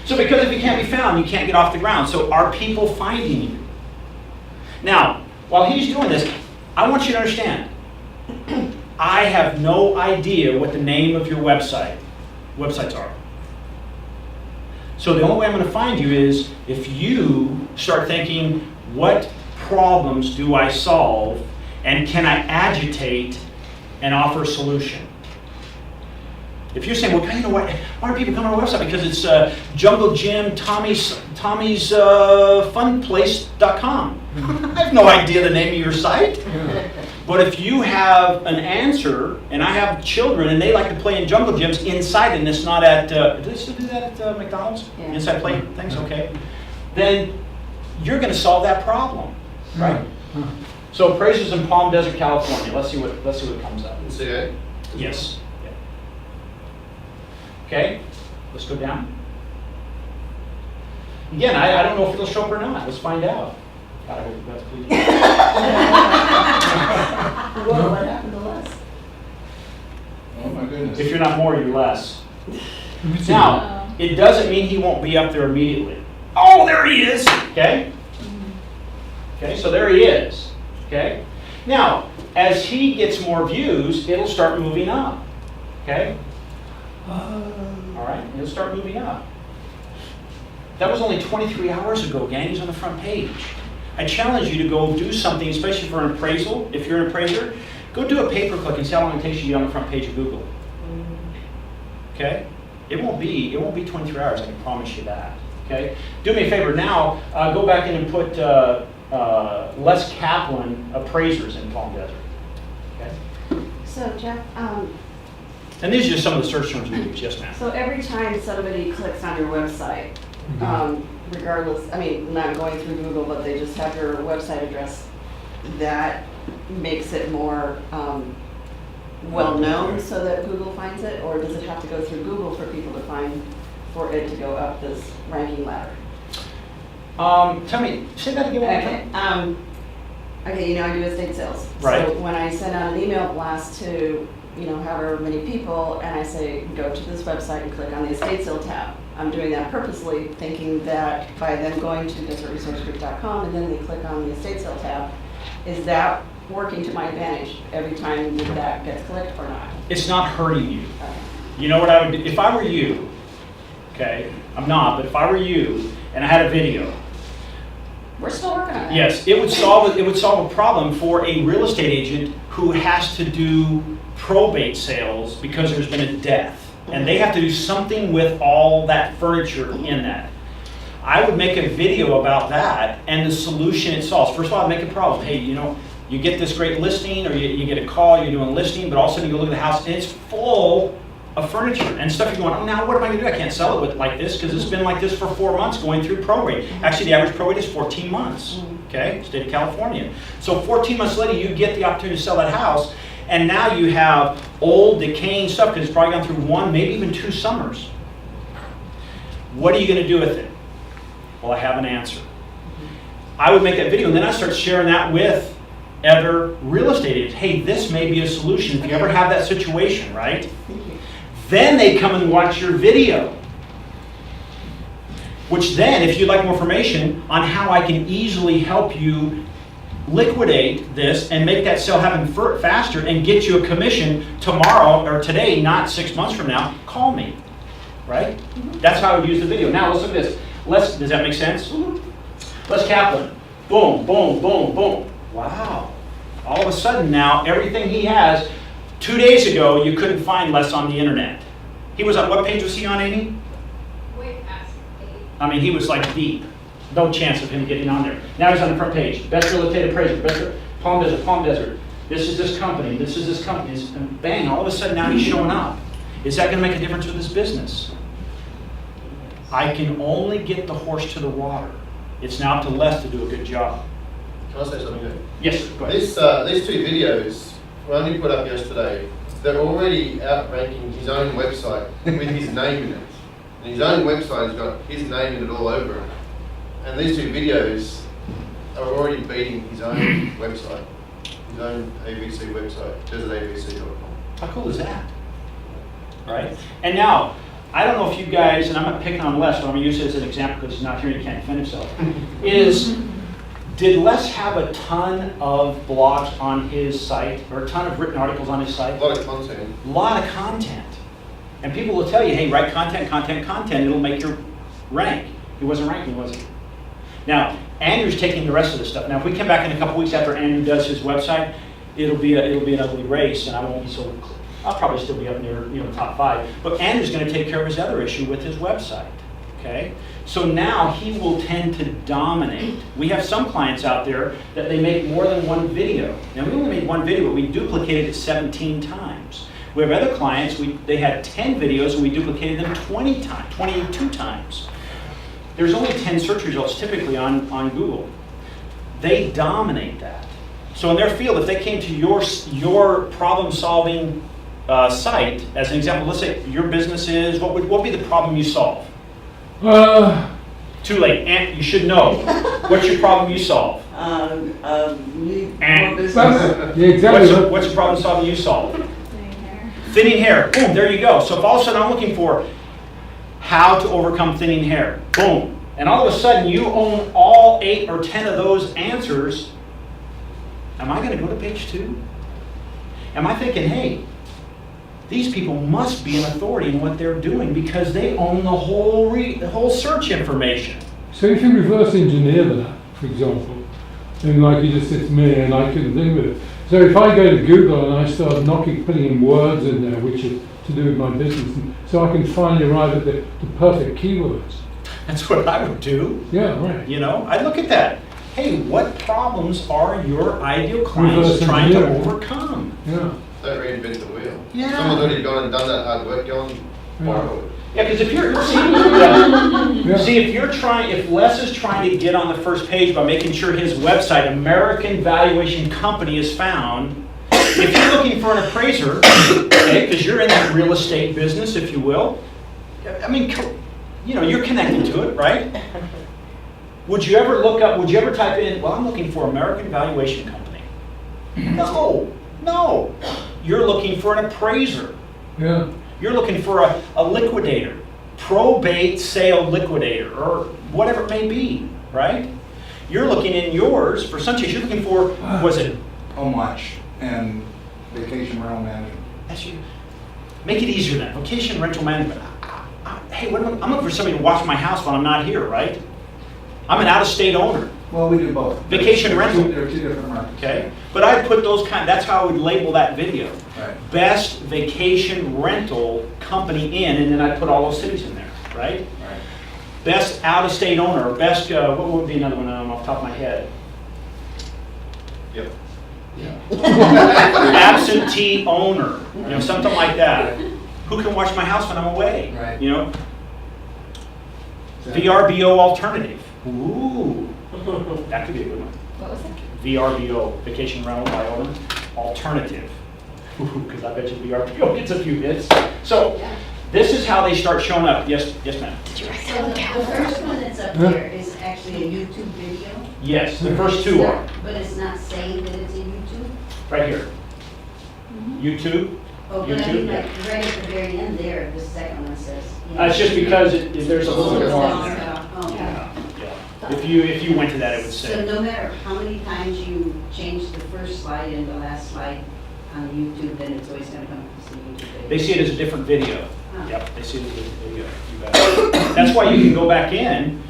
So because if you can't be found, you can't get off the ground. So are people finding you? Now, while he's doing this, I want you to understand, I have no idea what the name of your websites are. So the only way I'm going to find you is if you start thinking, what problems do I solve, and can I agitate and offer a solution? If you're saying, well, you know what, why are people coming to our website? Because it's Jungle Gym, Tommy's funplace.com. I have no idea the name of your site. But if you have an answer, and I have children, and they like to play in jungle gyms inside, and it's not at, do they still do that at McDonald's? Yeah. Inside play things, okay. Then you're going to solve that problem, right? So appraisers in Palm Desert, California. Let's see what comes up. CA? Yes. Yeah. Okay, let's go down. Again, I don't know if it'll show up or not. Let's find out. God, I hope that's pleasing. What happened to Les? Oh my goodness. If you're not more, you're less. Now, it doesn't mean he won't be up there immediately. Oh, there he is. Okay. Okay, so there he is. Okay. Now, as he gets more views, it'll start moving up. Okay. All right, it'll start moving up. That was only 23 hours ago, gang. He's on the front page. I challenge you to go do something, especially for an appraisal. If you're an appraiser, go do a pay-per-click and see how long it takes you to get on the front page of Google. Okay? It won't be 23 hours, I can promise you that. Okay? Do me a favor now, go back in and put Les Kaplan appraisers in Palm Desert. Okay? So Jeff, And these are just some of the search terms we use. Yes, ma'am. so every time somebody clicks on your website, regardless, I mean, not going through Google, but they just have your website address, that makes it more well-known so that Google finds it? Or does it have to go through Google for people to find, for it to go up this ranking ladder? Tell me, say that again. Okay, you know, I do estate sales. Right. So when I send out an email blast to, however many people, and I say, go to this website and click on the estate sale tab, I'm doing that purposely, thinking that by them going to desertresourcegroup.com and then they click on the estate sale tab, is that working to my advantage every time that gets clicked or not? It's not hurting you. Okay. You know what I would do? If I were you, okay, I'm not, but if I were you and I had a video, We're still working on it. yes, it would solve a problem for a real estate agent who has to do probate sales because there's been a death. And they have to do something with all that furniture in that. I would make a video about that and the solution it solves. First of all, I'd make a problem. Hey, you get this great listing, or you get a call, you're doing a listing, but all of a sudden you go look at the house and it's full of furniture and stuff. You're going, oh, now what am I going to do? I can't sell it like this because it's been like this for 4 months going through probate. Actually, the average probate is 14 months, okay, state of California. So 14 months later, you get the opportunity to sell that house, and now you have old, decaying stuff because it's probably gone through 1, maybe even 2 summers. What are you going to do with it? Well, I have an answer. I would make that video, and then I start sharing that with other real estate agents. Hey, this may be a solution if you ever have that situation, right? Then they come and watch your video. Which then, if you'd like more information on how I can easily help you liquidate this and make that sale happen faster and get you a commission tomorrow or today, not 6 months from now, call me, right? That's how I would use the video. Now let's look at this. Does that make sense? Les Kaplan, boom, boom, boom, boom. Wow. All of a sudden now, everything he has, 2 days ago, you couldn't find Les on the internet. He was on, what page was he on, Amy? Way past 8. I mean, he was like deep. No chance of him getting on there. Now he's on the front page. Best real estate appraiser, Palm Desert. This is this company, this is this company. And bang, all of a sudden now he's showing up. Is that going to make a difference with his business? I can only get the horse to the water. It's now up to Les to do a good job. Can I say something good? Yes, go ahead. These 2 videos were only put up yesterday. They're already outranking his own website with his name in it. And his own website has got his name in it all over it. And these two videos are already beating his own website, his own ABC website, desertabc.com. How cool is that? Right? And now, I don't know if you guys, and I'm not picking on Les, but I'm going to use it as an example because he's not here and he can't defend himself, did Les have a ton of blogs on his site, or a ton of written articles on his site? A lot of content. A lot of content. And people will tell you, hey, write content, it'll make your rank. He wasn't ranking, was he? Now, Andrew's taking the rest of this stuff. Now, if we come back in a couple weeks after Andrew does his website, it'll be an ugly race, and I won't be so. I'll probably still be up near top 5. But Andrew's going to take care of his other issue with his website. Okay, so now he will tend to dominate. We have some clients out there that they make more than one video. Now, we only made one video, but we duplicated it 17 times. We have other clients, they had 10 videos and we duplicated them 22 times. There's only 10 search results typically on Google. They dominate that. So in their field, if they came to your problem-solving site, as an example, let's say your business is, what would be the problem you solve? Too late. You should know. What's your problem you solve? Need And- more business. Yeah, exactly. What's the problem solving you solve? Thinning hair. Boom, there you go. So if all of a sudden I'm looking for how to overcome thinning hair, boom. And all of a sudden you own all 8 or 10 of those answers, am I going to go to page 2? Am I thinking, hey, these people must be an authority in what they're doing because they own the whole search information. So if you reverse engineer that, for example, and like you just said to me, and I couldn't think with it. So if I go to Google and I start putting in words in there which are to do with my business, and so I can finally arrive at the perfect keywords. That's what I would do. Yeah, right. I'd look at that. Hey, what problems are your ideal clients Reverse trying to engineering. overcome? Yeah. Don't reinvent the wheel. Yeah. Someone's already gone and done that hard work, go and borrow it. Yeah, because if you're if Les is trying to get on the first page by making sure his website, American Valuation Company, is found, if you're looking for an appraiser, okay, because you're in that real estate business, if you will, I mean, you're connected to it, right? Would you ever type in, well, I'm looking for American Valuation Company? No. You're looking for an appraiser. Yeah. You're looking for a liquidator, probate sale liquidator, or whatever it may be, right? You're looking in yours, for some case, you're looking for, was it? Home much and vacation rental management. Make it easier then, vacation rental management. Hey, I'm looking for somebody to watch my house when I'm not here, right? I'm an out-of-state owner. Well, we do both. Vacation rental. There are 2 different markets. Okay, but I'd put that's how I would label that video. Right. Best vacation rental company in, and then I'd put all those cities in there, right? Right. Best out-of-state owner, or best, what would be another one off the top of my head? Yep. Absentee owner, something like that. Who can watch my house when I'm away? Right. VRBO alternative. Ooh, that could be a good one. What was that? VRBO, vacation rental by owner, alternative. Because I bet you VRBO gets a few hits. So this is how they start showing up. Yes, ma'am. So the first one that's up there is actually a YouTube video? Yes, the first 2 are But it's not saying that it's a YouTube? right here. YouTube. Oh, but I YouTube, mean, yeah. like, right at the very end there, the second one says. It's just because there's a little bit more on there. Oh, okay. Yeah. If you went to that, it would So say. no matter how many times you change the first slide and the last slide on YouTube, then it's always gonna come up as a YouTube video? They see it as a different video. Huh. Yep, they see it as a different video. You bet. That's why you can go back in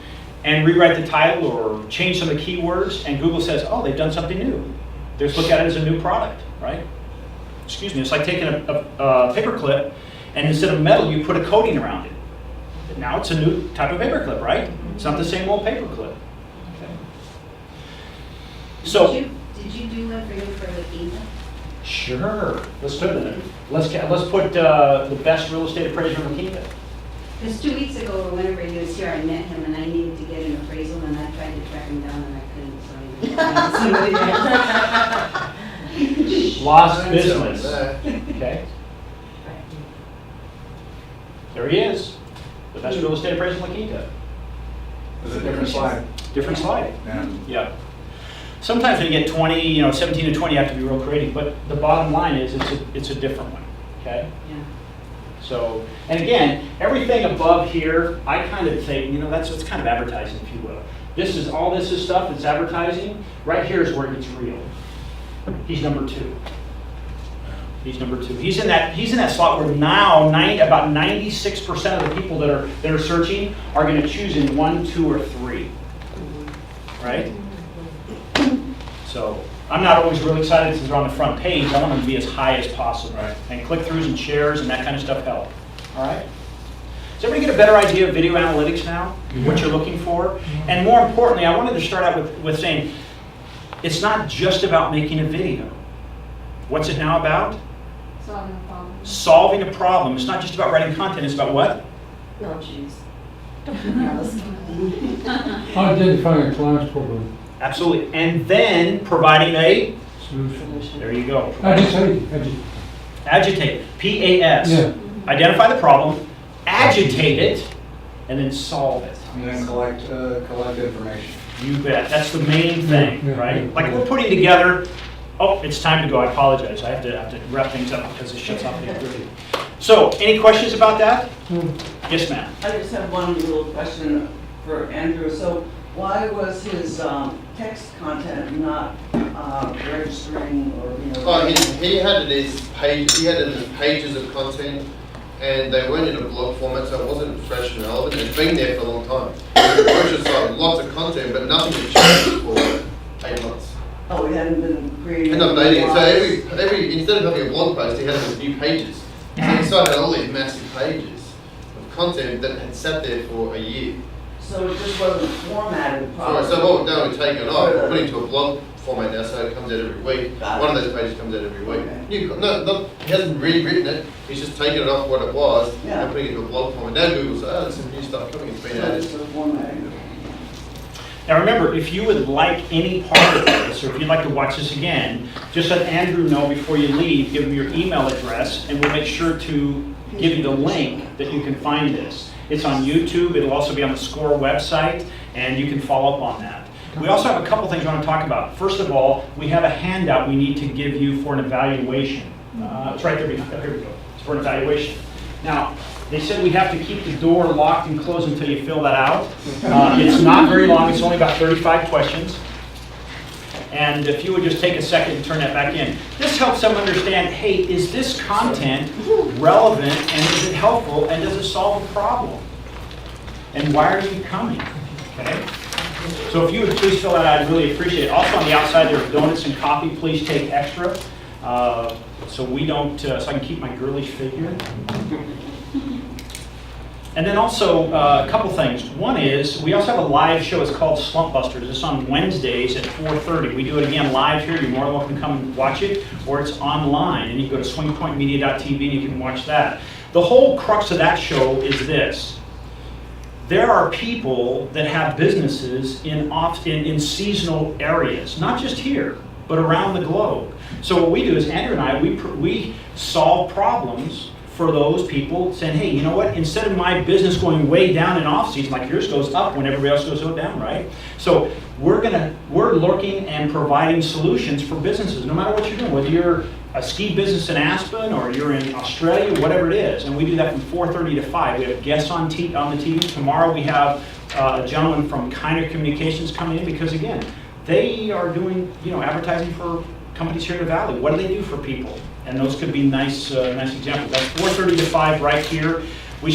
and rewrite the title or change some of the keywords, and Google says, oh, they've done something new. They just look at it as a new product, right? Excuse me, it's like taking a paper clip, and instead of metal, you put a coating around it. Now it's a new type of paper clip, right? It's not the same old paper clip. Okay. So, Did you do one for me for the kingdom? sure, let's put it in. Let's put the best real estate appraiser in the kingdom. Because 2 weeks ago, or whenever he was here, I met him and I needed to get an appraisal and I tried to track him down and I couldn't, so I Lost business. Okay. There he is. the best real estate appraisal in La Quinta. It's a different slide. Different slide. Yeah. Yeah. Sometimes when you get 20, 17 to 20, you have to be real creative, but the bottom line is it's a different one, okay? Yeah. So, and again, everything above here, I kind of say, it's kind of advertising, if you will. All this is stuff that's advertising. Right here is where it gets real. He's number 2. He's number 2. He's in that slot where now about 96% of the people that are searching are going to choose in 1, 2, or 3. Right? So I'm not always really excited since they're on the front page. I want them to be as high as possible. Right. And click-throughs and shares and that kind of stuff help. All right? Does everybody get a better idea of video analytics now? What you're looking for? And more importantly, I wanted to start out with saying, it's not just about making a video. What's it now about? Solving a problem. Solving a problem. It's not just about writing content. It's about what? No, jeez. Identifying a client's problem. Absolutely. And then providing a Solution. there you go. Agitate. Agitate. PAS. Yeah. Identify the problem, agitate it, and then solve it. And then collect information. You bet. That's the main thing, Yeah, right? yeah, Like yeah. we're putting together. Oh, it's time to go. I apologize. I have to wrap things up because it shuts off at 8:30. So, any questions about that? Yes, ma'am. I just have one little question for Andrew. So why was his text content not registering or, Oh, he had these pages of content, and they weren't in a blog format, so it wasn't fresh and relevant. It's been there for a long time. It was just like lots of content, but nothing had changed for 8 months. Oh, we hadn't been creating. And updating it. So every instead of having a blog post, he had it with new pages. So he started all these massive pages of content that had sat there for a year. So it just wasn't formatted So properly. what we've done, we've taken it off, we're putting it into a blog format now, so it comes out every week. Got it. One of those pages comes out every week. Okay. He hasn't rewritten it, he's just taken it off what it was Yeah. and putting it into a blog format. Now Google says, oh, there's some new stuff coming, it's been So added. it's the formatting. Now remember, if you would like any part of this, or if you'd like to watch this again, just let Andrew know before you leave, give him your email address, and we'll make sure to give you the link that you can find this. It's on YouTube, it'll also be on the SCORE website, and you can follow up on that. We also have a couple things I want to talk about. First of all, we have a handout we need to give you for an evaluation. It's right there, here we go. It's for an evaluation. Now, they said we have to keep the door locked and closed until you fill that out. It's not very long, it's only about 35 questions. And if you would just take a second and turn that back in. This helps them understand, hey, is this content relevant and is it helpful and does it solve a problem? And why are you coming? Okay? So if you would please fill that out, I'd really appreciate it. Also on the outside there are donuts and coffee, please take extra. So we don't, so I can keep my girlish figure. And then also a couple things. One is we also have a live show. It's called Slump Busters. It's on Wednesdays at 4:30. We do it again live here. You're more than welcome to come and watch it, or it's online, and you can go to SwingPointMedia.tv and you can watch that. The whole crux of that show is this: there are people that have businesses in seasonal areas, not just here, but around the globe. So what we do is Andrew and I we solve problems for those people, saying, hey, you know what, instead of my business going way down in off season, like yours goes up when everybody else goes down, right? So we're looking and providing solutions for businesses, no matter what you're doing, whether you're a ski business in Aspen or you're in Australia, whatever it is. And we do that from 4:30 to 5. We have guests on the TV. Tomorrow we have a gentleman from Kiner Communications coming in because, again, they are doing advertising for companies here in the Valley. What do they do for people? And those could be nice examples. That's 4:30 to 5 right here. We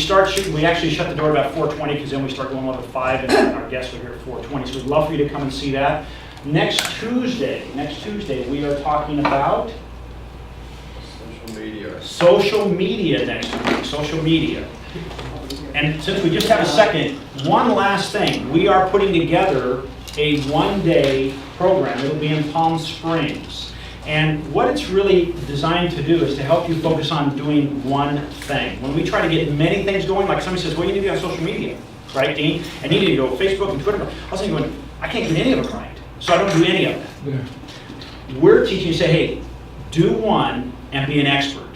actually shut the door about 4:20 because then we start going on to 5 and our guests are here at 4:20. So we'd love for you to come and see that. Next Tuesday, we are talking about social media next week. Social media. And since we just have a second, one last thing. We are putting together a one-day program. It'll be in Palm Springs. And what it's really designed to do is to help you focus on doing one thing. When we try to get many things going, like somebody says, well, you need to be on social media, right, Dean? And you need to go Facebook and Twitter. I was thinking, I can't get any of them right, so I don't do any of that. Yeah. We're teaching you to say, hey, do one and be an expert.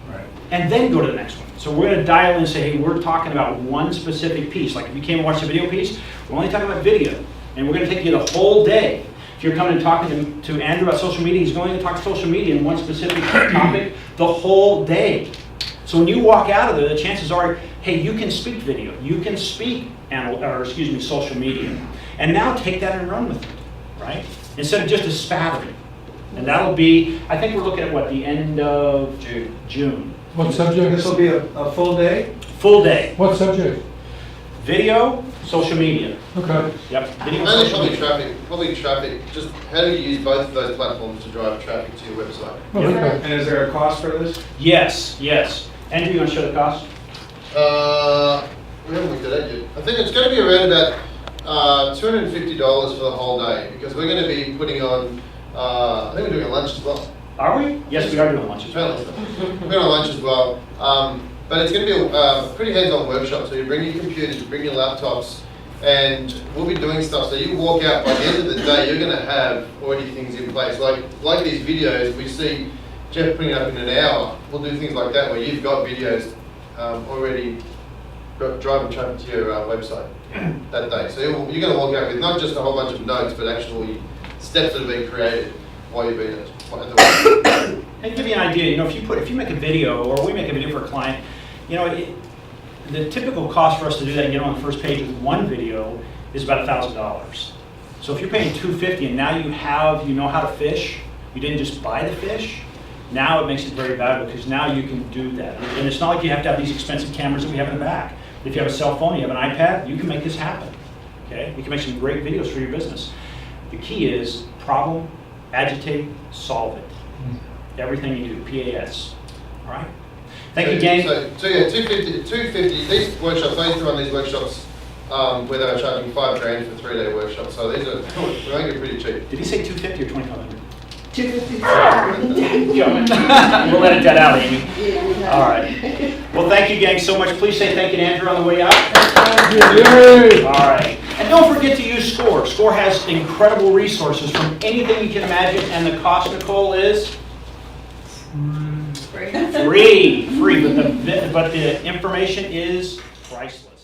Right. And then go to the next one. So we're gonna dial in and say, hey, we're talking about one specific piece. Like if you came and watched a video piece, we're only talking about video. And we're gonna take you the whole day. If you're coming and talking to Andrew about social media, he's going to talk social media in one specific topic the whole day. So when you walk out of there, the chances are, hey, you can speak video, you can speak, social media. And now take that and run with it, right? Instead of just a spattering. And that'll be, I think we're looking at what, the end of June. What subject? This will be a full day? Full day. What subject? Video, social media. Okay. Yep. Video, Mainly social media. probably traffic, just how do you use both of those platforms to drive traffic to your website? Oh, okay. And is there a cost for this? Yes, yes. Andrew, you want to show the cost? We haven't looked at that yet. I think it's going to be around about $250 for the whole day, because we're going to be putting on, I think we're doing a lunch as well. Are we? Yes, we are doing lunch as well. We're doing a lunch as well. But it's going to be a pretty hands-on workshop, so you bring your computers, you bring your laptops, and we'll be doing stuff. So you walk out, by the end of the day, you're going to have already things in place. Like these videos, we see Jeff putting it up in an hour. We'll do things like that where you've got videos already driving traffic to your website that day. So you're going to walk out with not just a whole bunch of notes, but actually steps that have been created while you've been at the website. And give you an idea, you know, if you make a video, or we make a video for a client, you know, the typical cost for us to do that and get on the first page with one video is about $1,000. So if you're paying $250 and now you know how to fish, you didn't just buy the fish, now it makes it very valuable because now you can do that. And it's not like you have to have these expensive cameras that we have in the back. If you have a cell phone, you have an iPad, you can make this happen. Okay? You can make some great videos for your business. The key is problem, agitate, solve it. Everything you do, PAS. All right? Thank you, gang. So yeah, 250. These workshops, I used to run these workshops where they were charging $5,000 for 3-day workshops. So these are, we make it pretty cheap. Did he say 250 or 2,500? 250. We'll edit that out, Amy. All right. Well, thank you, gang, so much. Please say thank you to Andrew on the way out. Yay! All right. And don't forget to use SCORE. SCORE has incredible resources from anything you can imagine, and the cost, Nicole, is? Free, but the information is priceless.